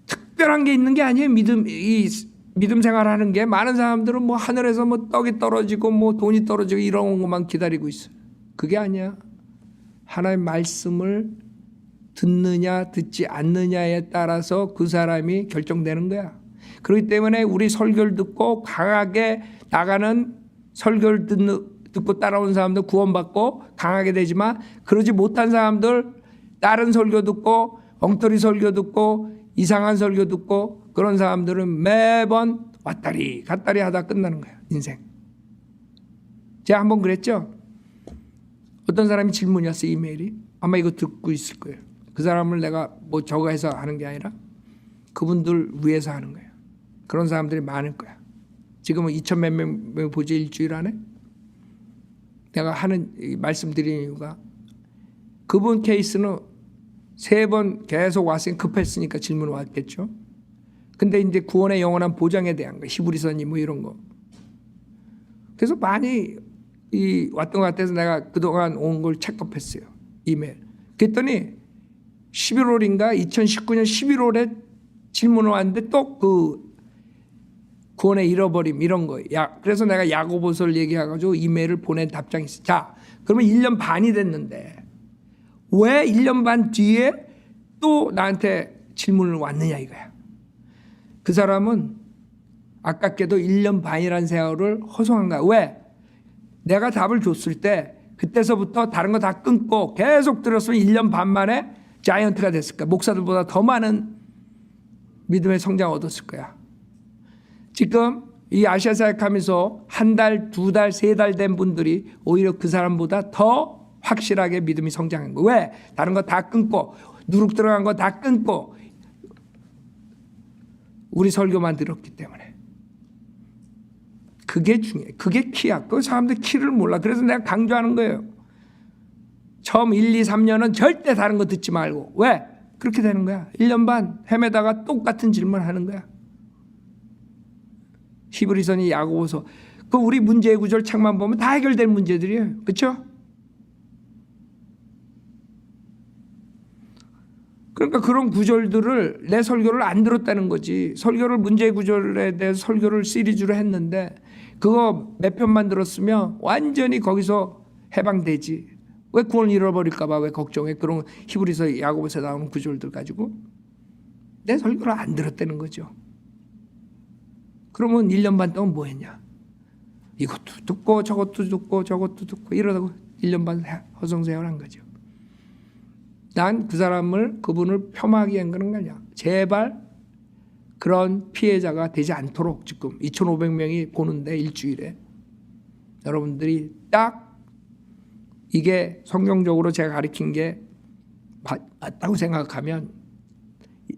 특별한 게 있는 게 아니에요. 믿음 생활하는 게 많은 사람들은 뭐 하늘에서 뭐 떡이 떨어지고 뭐 돈이 떨어지고 이런 것만 기다리고 있어요. 그게 아니야. 하나님 말씀을 듣느냐 듣지 않느냐에 따라서 그 사람이 결정되는 거야. 그렇기 때문에 우리 설교를 듣고 강하게 나가는 설교를 듣고 따라온 사람들 구원받고 강하게 되지만 그러지 못한 사람들 다른 설교 듣고 엉터리 설교 듣고 이상한 설교 듣고 그런 사람들은 매번 왔다리 갔다리 하다 끝나는 거야. 인생. 제가 한번 그랬죠. 어떤 사람이 질문이 왔어요. 이메일이. 아마 이거 듣고 있을 거예요. 그 사람을 내가 뭐 저거 해서 하는 게 아니라 그분들 위해서 하는 거예요. 그런 사람들이 많을 거야. 지금은 2천 몇 명 보지 일주일 안에. 내가 하는 말씀드리는 이유가 그분 케이스는 3번 계속 왔으니 급했으니까 질문 왔겠죠. 근데 이제 구원의 영원한 보장에 대한 거, 히브리서니 뭐 이런 거. 그래서 많이 왔던 것 같아서 내가 그동안 온 걸 체크업했어요. 이메일. 그랬더니 11월인가 2019년 11월에 질문을 왔는데 또 그 구원의 잃어버림 이런 거. 그래서 내가 야고보서를 얘기해가지고 이메일을 보낸 답장이 있어요. 자, 그러면 1년 반이 됐는데 왜 1년 반 뒤에 또 나한테 질문을 왔느냐 이거야. 그 사람은 아깝게도 1년 반이라는 세월을 허송한 거야. 왜? 내가 답을 줬을 때 그때서부터 다른 거 다 끊고 계속 들었으면 1년 반 만에 자이언트가 됐을 거야. 목사들보다 더 많은 믿음의 성장을 얻었을 거야. 지금 이 아시아 사역하면서 1달, 2달, 3달 된 분들이 오히려 그 사람보다 더 확실하게 믿음이 성장한 거예요. 왜? 다른 거 다 끊고 누룩 들어간 거 다 끊고 우리 설교만 들었기 때문에. 그게 중요해. 그게 키야. 그 사람들 키를 몰라. 그래서 내가 강조하는 거예요. 처음 1, 2, 3년은 절대 다른 거 듣지 말고. 왜? 그렇게 되는 거야. 1년 반 헤매다가 똑같은 질문 하는 거야. 히브리서니 야고보서. 그 우리 문제의 구절 책만 보면 다 해결될 문제들이에요. 그렇죠? 그러니까 그런 구절들을 내 설교를 안 들었다는 거지. 설교를 문제의 구절에 대해서 설교를 시리즈로 했는데 그거 몇 편만 들었으면 완전히 거기서 해방되지. 왜 구원을 잃어버릴까 봐 왜 걱정해. 그런 히브리서 야고보서에 나오는 구절들 가지고 내 설교를 안 들었다는 거죠. 그러면 1년 반 동안 뭐 했냐. 이것도 듣고 저것도 듣고 저것도 듣고 이러다가 1년 반 허송세월한 거죠. 난 그 사람을 그분을 폄하하기 한 그런 거 아니야. 제발 그런 피해자가 되지 않도록 지금 2,500명이 보는데 일주일에 여러분들이 딱 이게 성경적으로 제가 가르친 게 맞다고 생각하면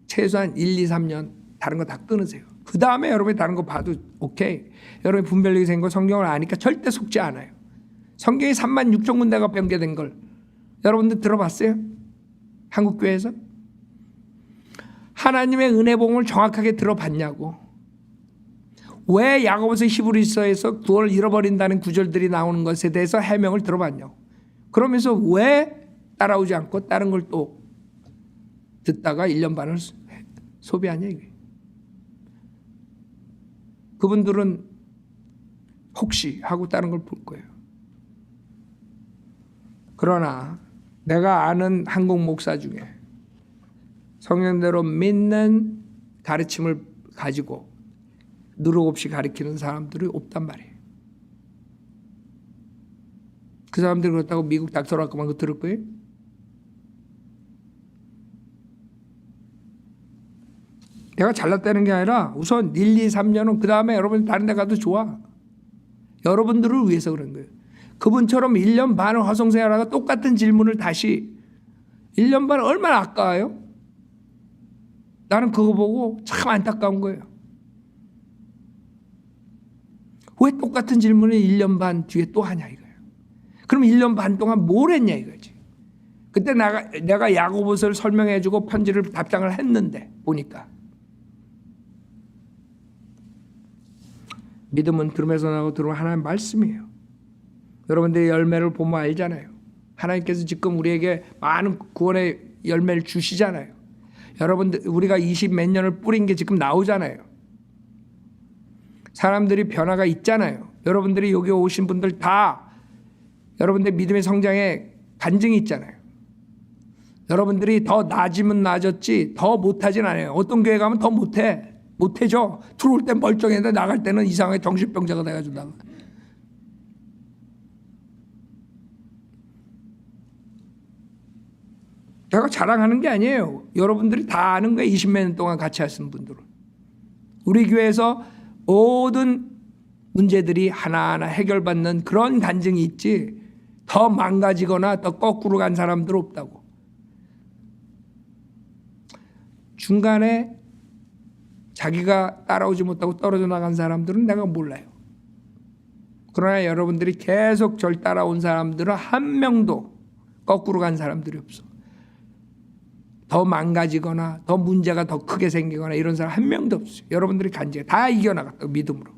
최소한 1, 2, 3년 다른 거 다 끊으세요. 그 다음에 여러분이 다른 거 봐도 오케이. 여러분이 분별력이 생긴 거 성경을 아니까 절대 속지 않아요. 성경이 36,000군데가 변개된 걸 여러분들 들어봤어요? 한국교회에서? 하나님의 은혜복음을 정확하게 들어봤냐고. 왜 야고보서 히브리서에서 구원을 잃어버린다는 구절들이 나오는 것에 대해서 해명을 들어봤냐고. 그러면서 왜 따라오지 않고 다른 걸 또 듣다가 1년 반을 소비하냐 이게. 그분들은 혹시 하고 다른 걸 볼 거예요. 그러나 내가 아는 한국 목사 중에 성령대로 믿는 가르침을 가지고 누룩 없이 가르치는 사람들이 없단 말이에요. 그 사람들이 그렇다고 미국 닥터라고만 그거 들을 거예요? 내가 잘났다는 게 아니라 우선 1, 2, 3년은 그 다음에 여러분 다른 데 가도 좋아. 여러분들을 위해서 그런 거예요. 그분처럼 1년 반을 화성생활하다가 똑같은 질문을 다시 1년 반 얼마나 아까워요? 나는 그거 보고 참 안타까운 거예요. 왜 똑같은 질문을 1년 반 뒤에 또 하냐 이거예요. 그럼 1년 반 동안 뭘 했냐 이거지. 그때 내가 야고보서를 설명해주고 편지를 답장을 했는데 보니까 믿음은 들으면서 나고 들으면 하나님 말씀이에요. 여러분들의 열매를 보면 알잖아요. 하나님께서 지금 우리에게 많은 구원의 열매를 주시잖아요. 여러분들 우리가 20 몇 년을 뿌린 게 지금 나오잖아요. 사람들이 변화가 있잖아요. 여러분들이 여기 오신 분들 다 여러분들 믿음의 성장에 간증이 있잖아요. 여러분들이 더 나아지면 나아졌지 더 못하진 않아요. 어떤 교회 가면 더 못해져. 들어올 땐 멀쩡했는데 나갈 때는 이상하게 정신병자가 돼가지고 나가. 내가 자랑하는 게 아니에요. 여러분들이 다 아는 거예요. 20몇 년 동안 같이 하신 분들은. 우리 교회에서 모든 문제들이 하나하나 해결받는 그런 간증이 있지 더 망가지거나 더 거꾸로 간 사람들 없다고. 중간에 자기가 따라오지 못하고 떨어져 나간 사람들은 내가 몰라요. 그러나 여러분들이 계속 절 따라온 사람들은 한 명도 거꾸로 간 사람들이 없어. 더 망가지거나 더 문제가 더 크게 생기거나 이런 사람 한 명도 없어요. 여러분들이 간증해 다 이겨나갔다고 믿음으로.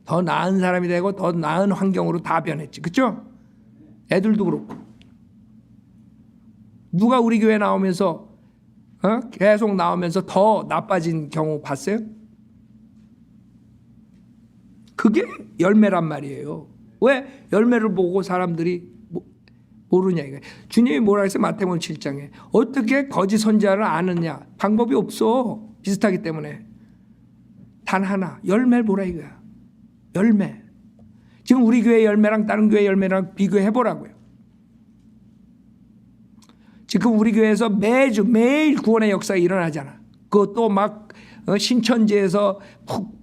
더 나은 사람이 되고 더 나은 환경으로 다 변했지. 그렇죠? 애들도 그렇고. 누가 우리 교회 나오면서 계속 나오면서 더 나빠진 경우 봤어요? 그게 열매란 말이에요. 왜 열매를 보고 사람들이 모르냐 이거예요. 주님이 뭐라 했어요? 마태복음 7장에 어떻게 거짓 선지자를 아느냐. 방법이 없어. 비슷하기 때문에. 단 하나 열매를 보라 이거야. 열매. 지금 우리 교회 열매랑 다른 교회 열매랑 비교해보라고요. 지금 우리 교회에서 매일 구원의 역사가 일어나잖아. 그것도 막 신천지에서 푹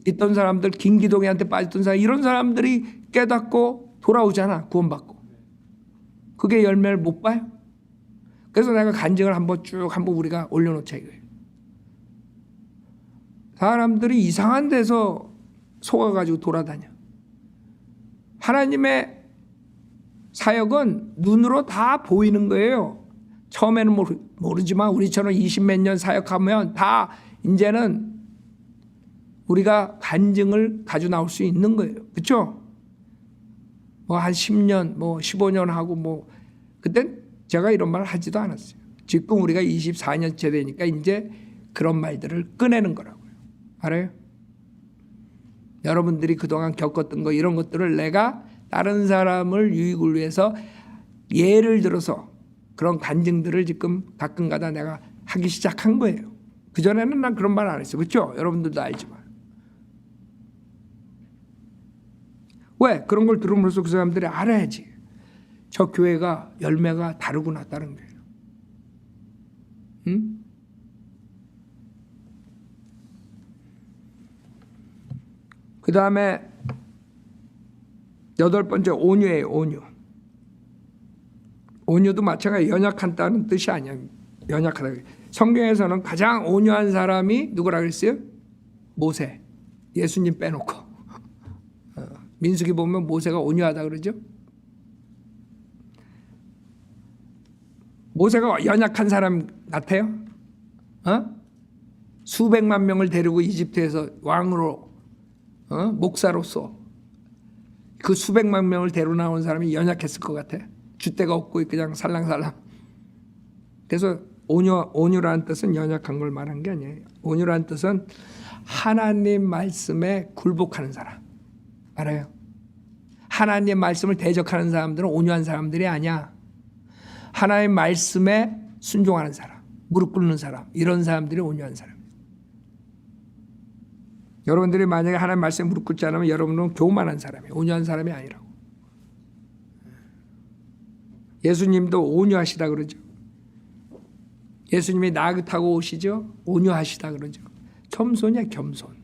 있던 사람들, 김기동이한테 빠졌던 사람 이런 사람들이 깨닫고 돌아오잖아. 구원받고. 그게 열매를 못 봐요? 그래서 내가 간증을 한번 우리가 올려놓자 이거예요. 사람들이 이상한 데서 속아가지고 돌아다녀. 하나님의 사역은 눈으로 다 보이는 거예요. 처음에는 모르지만 우리처럼 20 몇 년 사역하면 다 이제는 우리가 간증을 가지고 나올 수 있는 거예요. 그렇죠? 뭐 한 10년, 뭐 15년 하고 뭐 그땐 제가 이런 말 하지도 않았어요. 지금 우리가 24년째 되니까 이제 그런 말들을 꺼내는 거라고요. 알아요? 여러분들이 그동안 겪었던 거 이런 것들을 내가 다른 사람을 유익을 위해서 예를 들어서 그런 간증들을 지금 가끔가다 내가 하기 시작한 거예요. 그전에는 난 그런 말 안 했어요. 그렇죠? 여러분들도 알지만. 왜? 그런 걸 들음으로써 그 사람들이 알아야지. 저 교회가 열매가 다르구나 다른 교회. 응? 그 다음에 8번째 온유예요. 온유. 온유도 마찬가지 연약한다는 뜻이 아니야. 연약하다. 성경에서는 가장 온유한 사람이 누구라 그랬어요? 모세. 예수님 빼놓고. 민수기 보면 모세가 온유하다 그러죠. 모세가 연약한 사람 같아요? 수백만 명을 데리고 이집트에서 왕으로 목사로서 그 수백만 명을 데리고 나온 사람이 연약했을 것 같아. 줏대가 없고 그냥 살랑살랑. 그래서 온유라는 뜻은 연약한 걸 말한 게 아니에요. 온유라는 뜻은 하나님 말씀에 굴복하는 사람. 알아요? 하나님 말씀을 대적하는 사람들은 온유한 사람들이 아니야. 하나님 말씀에 순종하는 사람. 무릎 꿇는 사람, 이런 사람들이 온유한 사람. 여러분들이 만약에 하나님 말씀에 무릎 꿇지 않으면 여러분은 교만한 사람이에요. 온유한 사람이 아니라고. 예수님도 온유하시다 그러죠. 예수님이 나귀 타고 오시죠. 온유하시다 그러죠. 겸손이야, 겸손.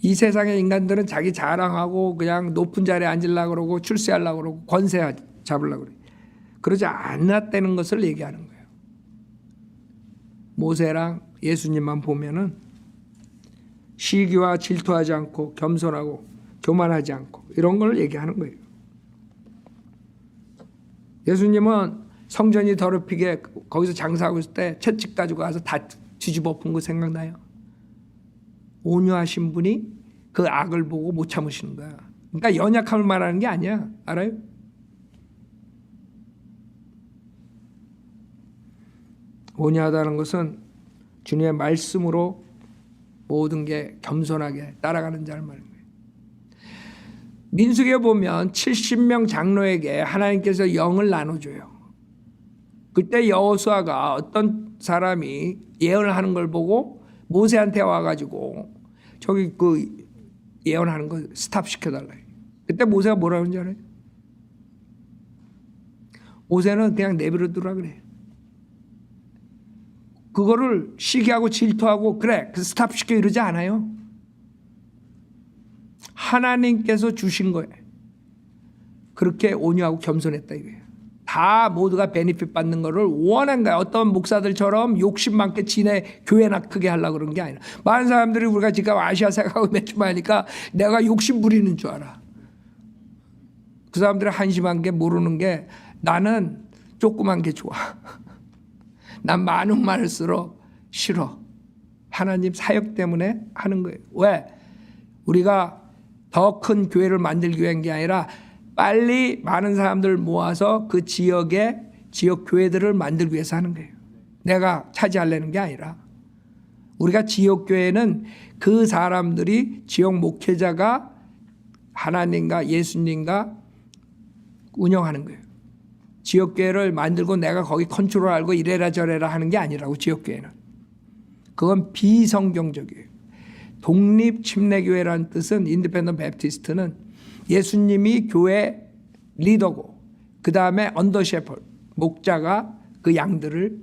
이 세상의 인간들은 자기 자랑하고 그냥 높은 자리에 앉으려고 그러고 출세하려고 그러고 권세 잡으려고 그래요. 그러지 않았다는 것을 얘기하는 거예요. 모세랑 예수님만 보면은 시기와 질투하지 않고 겸손하고 교만하지 않고 이런 걸 얘기하는 거예요. 예수님은 성전이 더럽히게 거기서 장사하고 있을 때 채찍 가지고 가서 다 뒤집어 엎은 거 생각나요? 온유하신 분이 그 악을 보고 못 참으시는 거야. 그러니까 연약함을 말하는 게 아니야. 알아요? 온유하다는 것은 주님의 말씀으로 모든 게 겸손하게 따라가는 자를 말하는 거예요. 민수기에 보면 70명 장로에게 하나님께서 영을 나눠줘요. 그때 여호수아가 어떤 사람이 예언을 하는 걸 보고 모세한테 와가지고 저기 그 예언하는 거 스탑 시켜달라. 그때 모세가 뭐라고 하는지 알아요? 모세는 그냥 내버려두라 그래. 그거를 시기하고 질투하고 그래 그 스탑 시켜 이러지 않아요. 하나님께서 주신 거예요. 그렇게 온유하고 겸손했다 이거예요. 다 모두가 베니핏 받는 거를 원한 거야. 어떤 목사들처럼 욕심 많게 지네 교회나 크게 하려고 그런 게 아니라 많은 사람들이 우리가 지금 아시아 생각하고 몇 주만 하니까 내가 욕심 부리는 줄 알아. 그 사람들이 한심한 게 모르는 게 나는 조그만 게 좋아. 난 많은 말을수록 싫어. 하나님 사역 때문에 하는 거예요. 왜? 우리가 더 큰 교회를 만들기 위한 게 아니라 빨리 많은 사람들 모아서 그 지역의 지역 교회들을 만들기 위해서 하는 거예요. 내가 차지하려는 게 아니라 우리가 지역 교회는 그 사람들이 지역 목회자가 하나님과 예수님과 운영하는 거예요. 지역교회를 만들고 내가 거기 컨트롤하고 이래라 저래라 하는 게 아니라고. 지역교회는 그건 비성경적이에요. 독립침례교회라는 뜻은 인디펜던트 베프티스트는 예수님이 교회 리더고 그 다음에 언더 셰퍼드 목자가 그 양들을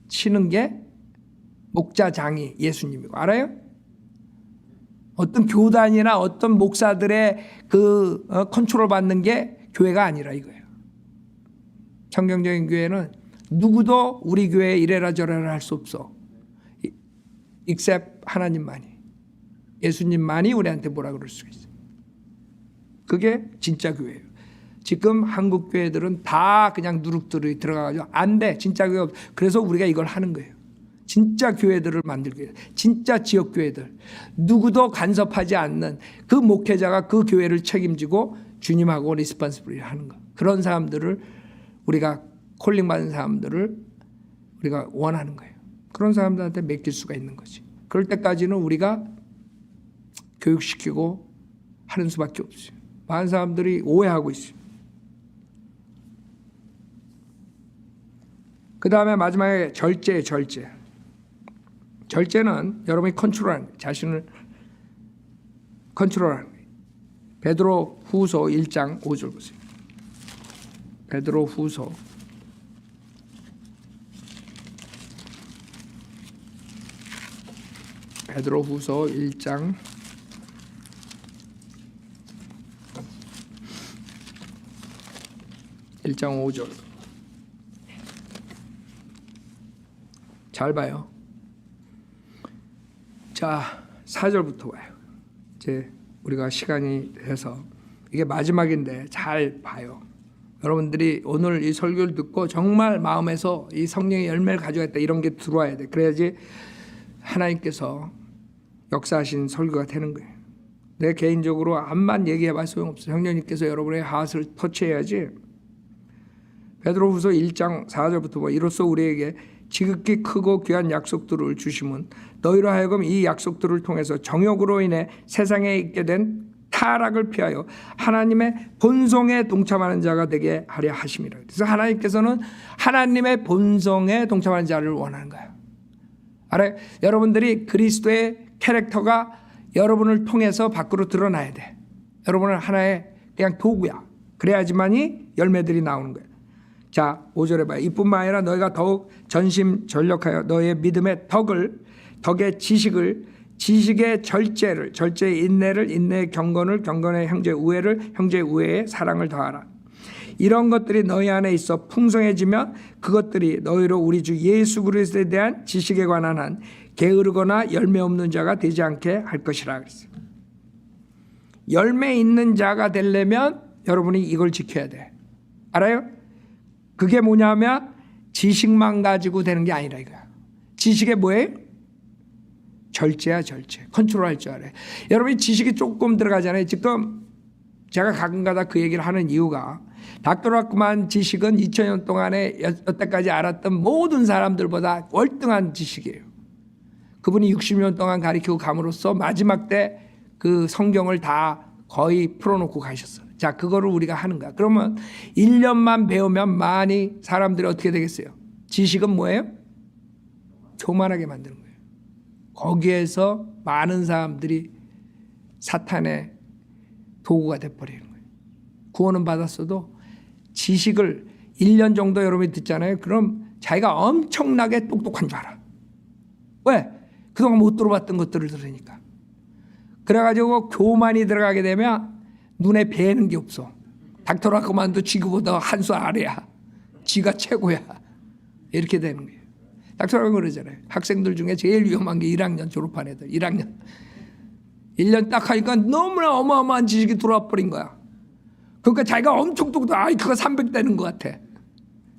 치는 게 목자장이 예수님이고. 알아요? 어떤 교단이나 어떤 목사들의 그 컨트롤 받는 게 교회가 아니라 이거예요. 성경적인 교회는 누구도 우리 교회에 이래라 저래라 할 수 없어. except 하나님만이. 예수님만이 우리한테 뭐라 그럴 수 있어요. 그게 진짜 교회예요. 지금 한국 교회들은 다 그냥 누룩들이 들어가가지고 안 돼. 진짜 교회 없어. 그래서 우리가 이걸 하는 거예요. 진짜 교회들을 만들기 위해서. 진짜 지역 교회들. 누구도 간섭하지 않는 그 목회자가 그 교회를 책임지고 주님하고 리스폰시블리 하는 거. 그런 사람들을 우리가 콜링 받은 사람들을 우리가 원하는 거예요. 그런 사람들한테 맡길 수가 있는 거지. 그럴 때까지는 우리가 교육시키고 하는 수밖에 없어요. 많은 사람들이 오해하고 있어요. 그 다음에 마지막에 절제예요. 절제. 절제는 여러분이 컨트롤하는 거예요. 자신을 컨트롤하는 거예요. 베드로 후서 1장 5절 보세요. 베드로 후서 1장 5절. 잘 봐요. 자, 4절부터 봐요. 이제 우리가 시간이 돼서 이게 마지막인데 잘 봐요. 여러분들이 오늘 이 설교를 듣고 정말 마음에서 이 성령의 열매를 가져야겠다 이런 게 들어와야 돼. 그래야지 하나님께서 역사하신 설교가 되는 거예요. 내 개인적으로 암만 얘기해봐 소용없어. 성령님께서 여러분의 하트를 터치해야지. 베드로후서 1장 4절부터 뭐 이로써 우리에게 지극히 크고 귀한 약속들을 주심은 너희로 하여금 이 약속들을 통해서 정욕으로 인해 세상에 있게 된 타락을 피하여 하나님의 본성에 동참하는 자가 되게 하려 하심이라. 그래서 하나님께서는 하나님의 본성에 동참하는 자를 원하는 거예요. 알아요? 여러분들이 그리스도의 캐릭터가 여러분을 통해서 밖으로 드러나야 돼. 여러분은 하나의 그냥 도구야. 그래야지만이 열매들이 나오는 거예요. 자, 5절에 봐요. 이뿐만 아니라 너희가 더욱 전심전력하여 너희의 믿음의 덕의 지식의 절제의 인내를, 인내의 경건을, 경건의 형제의 우애를, 형제의 우애의 사랑을 더하라. 이런 것들이 너희 안에 있어 풍성해지면 그것들이 너희로 우리 주 예수 그리스도에 대한 지식에 관한 한 게으르거나 열매 없는 자가 되지 않게 할 것이라 그랬어요. 열매 있는 자가 되려면 여러분이 이걸 지켜야 돼. 알아요? 그게 뭐냐면 지식만 가지고 되는 게 아니라 이거야. 지식이 뭐예요? 절제야, 절제. 컨트롤할 줄 알아요. 여러분이 지식이 조금 들어가잖아요. 지금 제가 가끔가다 그 얘기를 하는 이유가 닥터라크만 지식은 2000년 동안에 여태까지 알았던 모든 사람들보다 월등한 지식이에요. 그분이 60년 동안 가르치고 감으로써 마지막 때 그 성경을 다 거의 풀어놓고 가셨어요. 자, 그거를 우리가 하는 거야. 그러면 1년만 배우면 많이 사람들이 어떻게 되겠어요? 지식은 뭐예요? 교만하게 만드는 거예요. 거기에서 많은 사람들이 사탄의 도구가 돼버리는 거예요. 구원은 받았어도 지식을 1년 정도 여러분이 듣잖아요. 그럼 자기가 엄청나게 똑똑한 줄 알아. 왜? 그동안 못 들어봤던 것들을 들으니까. 그래가지고 교만이 들어가게 되면 눈에 뵈는 게 없어. 닥터라크만도 지구보다 한 수 아래야. 지가 최고야. 이렇게 되는 거예요. 닥터라크 그러잖아요. 학생들 중에 제일 위험한 게 1학년 졸업한 애들. 1학년. 1년 딱 하니까 너무나 어마어마한 지식이 들어와 버린 거야. 그러니까 자기가 엄청 똑똑해. IQ가 300 되는 것 같아.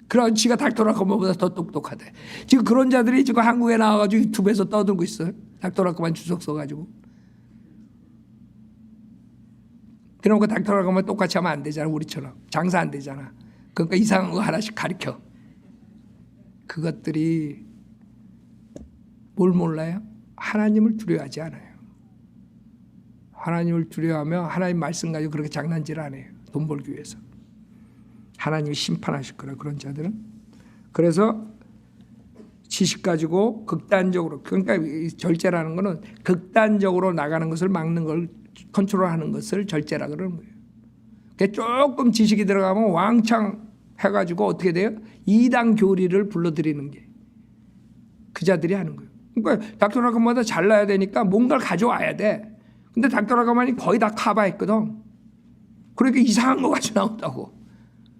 그래서 지가 닥터라크만보다 더 똑똑하대. 지금 그런 자들이 지금 한국에 나와가지고 유튜브에서 떠들고 있어요. 닥터라크만 주석 써가지고. 그러니까 닥터라크만 똑같이 하면 안 되잖아. 우리처럼. 장사 안 되잖아. 그러니까 이상한 거 하나씩 가르쳐. 그것들이 뭘 몰라요? 하나님을 두려워하지 않아요. 하나님을 두려워하며 하나님 말씀 가지고 그렇게 장난질 안 해요. 돈 벌기 위해서. 하나님이 심판하실 거라 그런 자들은. 그래서 지식 가지고 극단적으로, 그러니까 절제라는 거는 극단적으로 나가는 것을 막는 걸 컨트롤하는 것을 절제라 그러는 거예요. 조금 지식이 들어가면 왕창 해가지고 어떻게 돼요? 이단 교리를 불러들이는 게 그 자들이 하는 거예요. 그러니까 닥터라크마다 잘나야 되니까 뭔가를 가져와야 돼. 근데 닥터라크만이 거의 다 커버했거든. 그러니까 이상한 거 가지고 나온다고.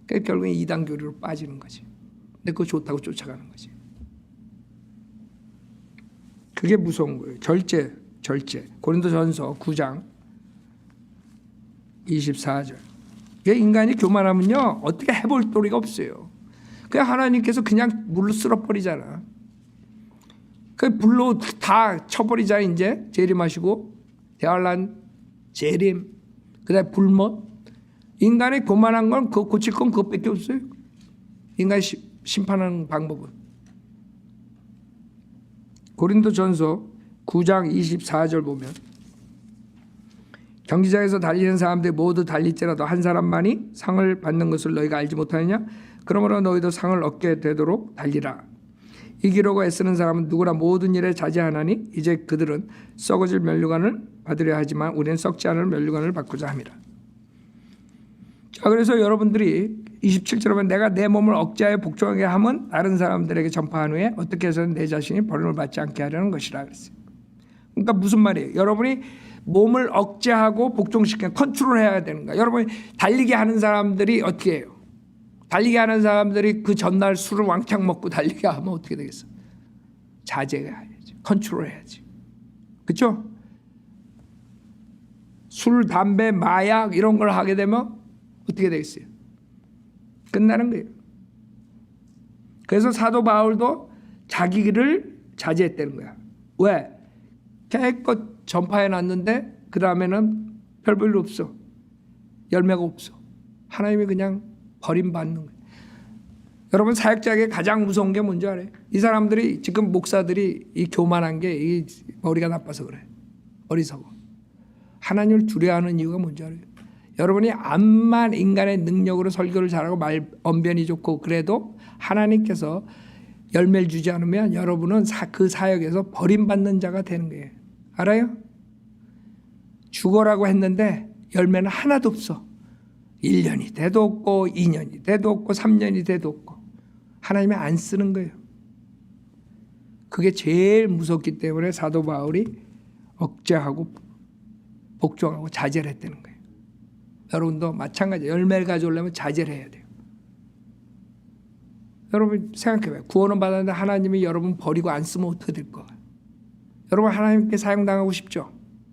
그러니까 결국엔 이단 교리로 빠지는 거지. 근데 그거 좋다고 쫓아가는 거지. 그게 무서운 거예요. 절제. 고린도전서 9장 24절. 인간이 교만하면요 어떻게 해볼 도리가 없어요. 그냥 하나님께서 그냥 물로 쓸어버리잖아. 그 불로 다 쳐버리자. 이제 재림하시고 대환란, 재림, 그다음에 불못. 인간의 교만한 건 그거 고칠 건 그것밖에 없어요. 인간이 심판하는 방법은. 고린도전서 9장 24절 보면 경기장에서 달리는 사람들이 모두 달릴지라도 한 사람만이 상을 받는 것을 너희가 알지 못하느냐? 그러므로 너희도 상을 얻게 되도록 달리라. 이기려고 애쓰는 사람은 누구나 모든 일에 자제하나니 이제 그들은 썩어질 면류관을 받으려 하지만 우리는 썩지 않을 면류관을 받고자 함이라. 자, 그래서 여러분들이 27절에 보면 내가 내 몸을 억제하여 복종하게 함은 다른 사람들에게 전파한 후에 어떻게 해서는 내 자신이 버림을 받지 않게 하려는 것이라 그랬어요. 그러니까 무슨 말이에요? 여러분이 몸을 억제하고 복종시키는 컨트롤해야 되는 거야. 여러분이 달리기 하는 사람들이 어떻게 해요? 달리기 하는 사람들이 그 전날 술을 왕창 먹고 달리기 하면 어떻게 되겠어? 자제해야지. 컨트롤해야지. 그렇죠? 술, 담배, 마약 이런 걸 하게 되면 어떻게 되겠어요? 끝나는 거예요. 그래서 사도 바울도 자기를 자제했다는 거야. 왜? 깨끗 전파해 놨는데 그 다음에는 별 볼일 없어. 열매가 없어. 하나님이 그냥 버림받는 거예요. 여러분 사역자에게 가장 무서운 게 뭔지 알아요? 이 사람들이 지금 목사들이 이 교만한 게 이 머리가 나빠서 그래. 어리석어. 하나님을 두려워하는 이유가 뭔지 알아요? 여러분이 암만 인간의 능력으로 설교를 잘하고 말 언변이 좋고 그래도 하나님께서 열매를 주지 않으면 여러분은 그 사역에서 버림받는 자가 되는 거예요. 알아요? 죽어라고 했는데 열매는 하나도 없어. 1년이 돼도 없고 2년이 돼도 없고 3년이 돼도 없고 하나님이 안 쓰는 거예요. 그게 제일 무섭기 때문에 사도 바울이 억제하고 복종하고 자제를 했다는 거예요. 여러분도 마찬가지. 열매를 가져오려면 자제를 해야 돼요. 여러분 생각해봐요. 구원은 받았는데 하나님이 여러분 버리고 안 쓰면 어떻게 될 거예요? 여러분 하나님께 사용당하고 싶죠?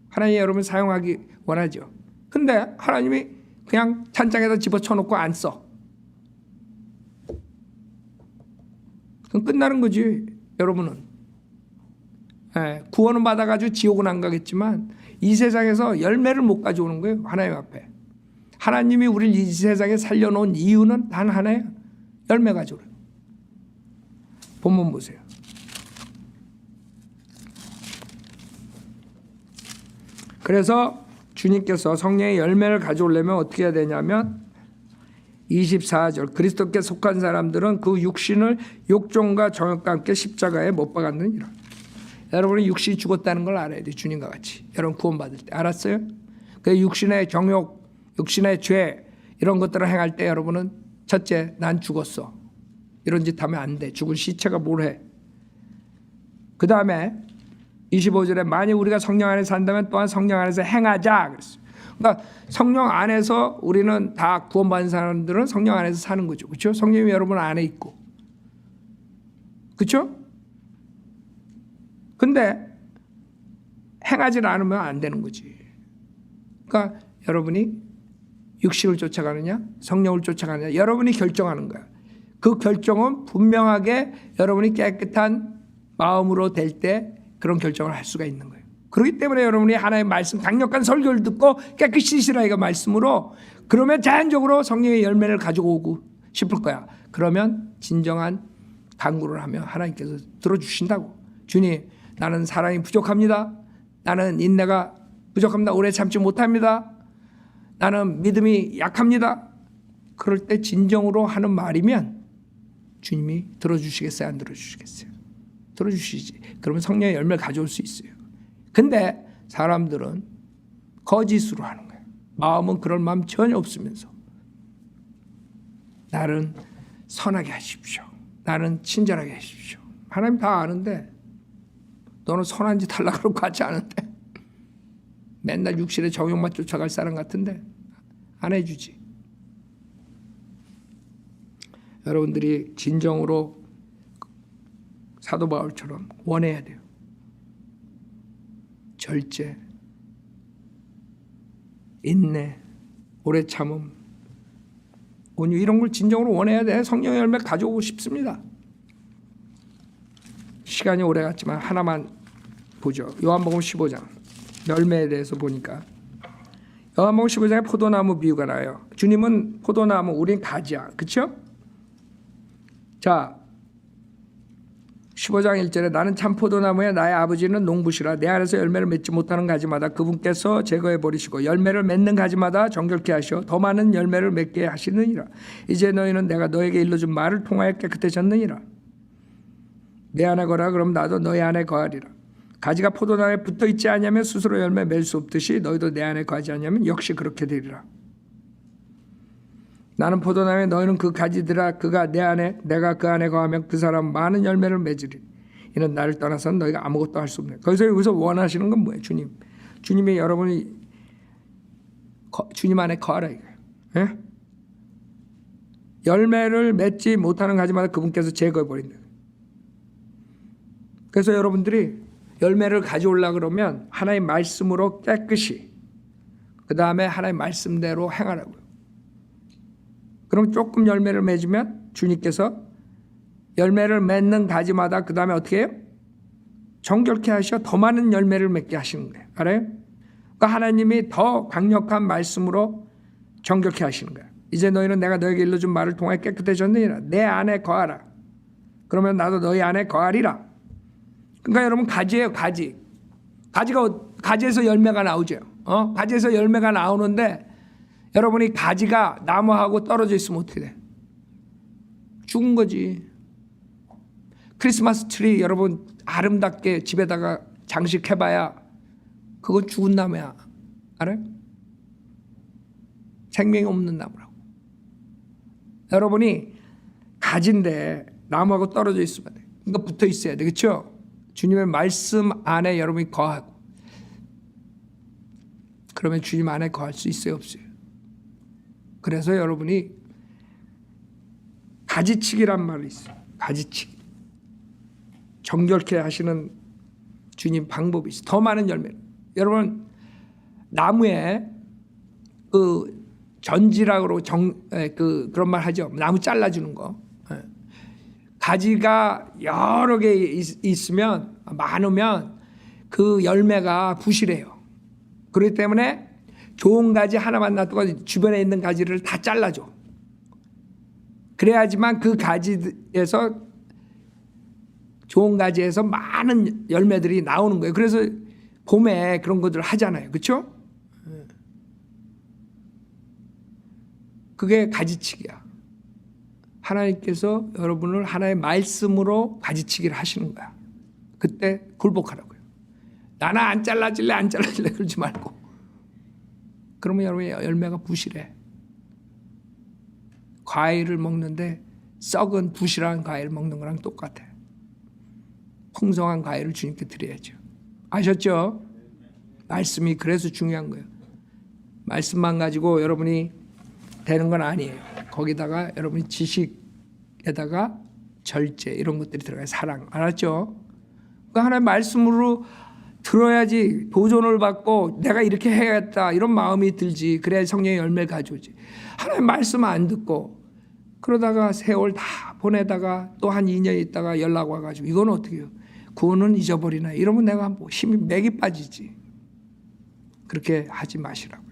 하나님이 여러분 사용하기 원하죠? 근데 하나님이 그냥 찬장에다 집어쳐놓고 안 써. 그럼 끝나는 거지. 여러분은. 구원은 받아가지고 지옥은 안 가겠지만 이 세상에서 열매를 못 가져오는 거예요. 하나님 앞에. 하나님이 우리를 이 세상에 살려놓은 이유는 단 하나예요. 열매 가져오라. 본문 보세요. 그래서 주님께서 성령의 열매를 가져오려면 어떻게 해야 되냐면 24절 그리스도께 속한 사람들은 그 육신을 욕종과 정욕과 함께 십자가에 못 박았느니라. 여러분이 육신이 죽었다는 걸 알아야 돼요. 주님과 같이. 여러분 구원받을 때. 알았어요? 그 육신의 정욕, 육신의 죄 이런 것들을 행할 때 여러분은 첫째 난 죽었어. 이런 짓 하면 안 돼. 죽은 시체가 뭘 해. 그 다음에 25절에 만일 우리가 성령 안에서 산다면 또한 성령 안에서 행하자 그랬어요. 그러니까 성령 안에서 우리는 다 구원받은 사람들은 성령 안에서 사는 거죠. 그렇죠? 성령이 여러분 안에 있고. 그렇죠? 근데 행하지 않으면 안 되는 거지. 그러니까 여러분이 육신을 쫓아가느냐 성령을 쫓아가느냐 여러분이 결정하는 거야. 그 결정은 분명하게 여러분이 깨끗한 마음으로 될 때 그런 결정을 할 수가 있는 거예요. 그렇기 때문에 여러분이 하나님의 말씀 강력한 설교를 듣고 깨끗이 시라 이거 말씀으로 그러면 자연적으로 성령의 열매를 가지고 오고 싶을 거야. 그러면 진정한 간구를 하면 하나님께서 들어주신다고. 주님 나는 사랑이 부족합니다. 나는 인내가 부족합니다. 오래 참지 못합니다. 나는 믿음이 약합니다. 그럴 때 진정으로 하는 말이면 주님이 들어주시겠어요? 안 들어주시겠어요? 들어주시지. 그러면 성령의 열매를 가져올 수 있어요. 근데 사람들은 거짓으로 하는 거예요. 마음은 그럴 마음 전혀 없으면서 나는 선하게 하십시오. 나는 친절하게 하십시오. 하나님 다 아는데 너는 선한 짓 하려고 그러고 같이 아는데 맨날 육신의 정욕만 쫓아갈 사람 같은데 안 해주지. 여러분들이 진정으로 사도 바울처럼 원해야 돼요. 절제, 인내, 오래 참음, 온유 이런 걸 진정으로 원해야 돼. 성령의 열매 가져오고 싶습니다. 시간이 오래 갔지만 하나만 보죠. 요한복음 15장 열매에 대해서 보니까 요한복음 15장에 포도나무 비유가 나요. 주님은 포도나무, 우린 가지야. 그렇죠? 자 15장 1절에 나는 참 포도나무에 나의 아버지는 농부시라. 내 안에서 열매를 맺지 못하는 가지마다 그분께서 제거해 버리시고 열매를 맺는 가지마다 정결케 하시어 더 많은 열매를 맺게 하시느니라. 이제 너희는 내가 너에게 일러준 말을 통하여 깨끗해졌느니라. 내 안에 거라 그럼 나도 너희 안에 거하리라. 가지가 포도나무에 붙어있지 않으면 스스로 열매 맺을 수 없듯이 너희도 내 안에 거하지 않으면 역시 그렇게 되리라. 나는 포도나무에 너희는 그 가지들아 그가 내 안에 내가 그 안에 거하면 그 사람 많은 열매를 맺으리. 이는 나를 떠나서는 너희가 아무것도 할 수 없네. 거기서 여기서 원하시는 건 뭐예요? 주님이 여러분이 주님 안에 거하라 이거예요. 예? 열매를 맺지 못하는 가지마다 그분께서 제거해 버린다. 그래서 여러분들이 열매를 가져오려고 그러면 하나님 말씀으로 깨끗이 그 다음에 하나님 말씀대로 행하라고요. 그럼 조금 열매를 맺으면 주님께서 열매를 맺는 가지마다 그 다음에 어떻게 해요? 정결케 하셔 더 많은 열매를 맺게 하시는 거예요. 알아요? 그러니까 하나님이 더 강력한 말씀으로 정결케 하시는 거예요. 이제 너희는 내가 너에게 일러준 말을 통하여 깨끗해졌느니라. 내 안에 거하라. 그러면 나도 너희 안에 거하리라. 그러니까 여러분 가지예요. 가지에서 열매가 나오죠. 가지에서 열매가 나오는데 여러분이 가지가 나무하고 떨어져 있으면 어떻게 돼? 죽은 거지. 크리스마스 트리 여러분 아름답게 집에다가 장식해봐야 그건 죽은 나무야. 알아요? 생명이 없는 나무라고. 여러분이 가지인데 나무하고 떨어져 있으면 돼. 그러니까 붙어 있어야 돼. 그렇죠? 주님의 말씀 안에 여러분이 거하고. 그러면 주님 안에 거할 수 있어요, 없어요? 그래서 여러분이 가지치기란 말이 있어요. 가지치기. 정결케 하시는 주님 방법이 있어요. 더 많은 열매. 여러분 나무에 그 전지락으로 그런 말 하죠. 나무 잘라주는 거. 가지가 여러 개 있으면 많으면 그 열매가 부실해요. 그렇기 때문에 좋은 가지 하나만 놔두고 주변에 있는 가지를 다 잘라줘. 그래야지만 그 가지에서 좋은 가지에서 많은 열매들이 나오는 거예요. 그래서 봄에 그런 것들을 하잖아요. 그렇죠? 그게 가지치기야. 하나님께서 여러분을 하나의 말씀으로 가지치기를 하시는 거야. 그때 굴복하라고요. 나는 안 잘라질래 그러지 말고. 그러면 여러분의 열매가 부실해. 과일을 먹는데 썩은 부실한 과일을 먹는 거랑 똑같아. 풍성한 과일을 주님께 드려야죠. 아셨죠? 말씀이 그래서 중요한 거예요. 말씀만 가지고 여러분이 되는 건 아니에요. 거기다가 여러분이 지식에다가 절제 이런 것들이 들어가요. 사랑. 알았죠? 그러니까 하나님 말씀으로 들어야지 도전을 받고 내가 이렇게 해야겠다 이런 마음이 들지. 그래야 성령의 열매를 가져오지. 하나님 말씀 안 듣고 그러다가 세월 다 보내다가 또 한 2년 있다가 연락 와가지고 이건 어떻게 해요? 구원은 잊어버리나 이러면 내가 뭐 힘이 맥이 빠지지. 그렇게 하지 마시라고.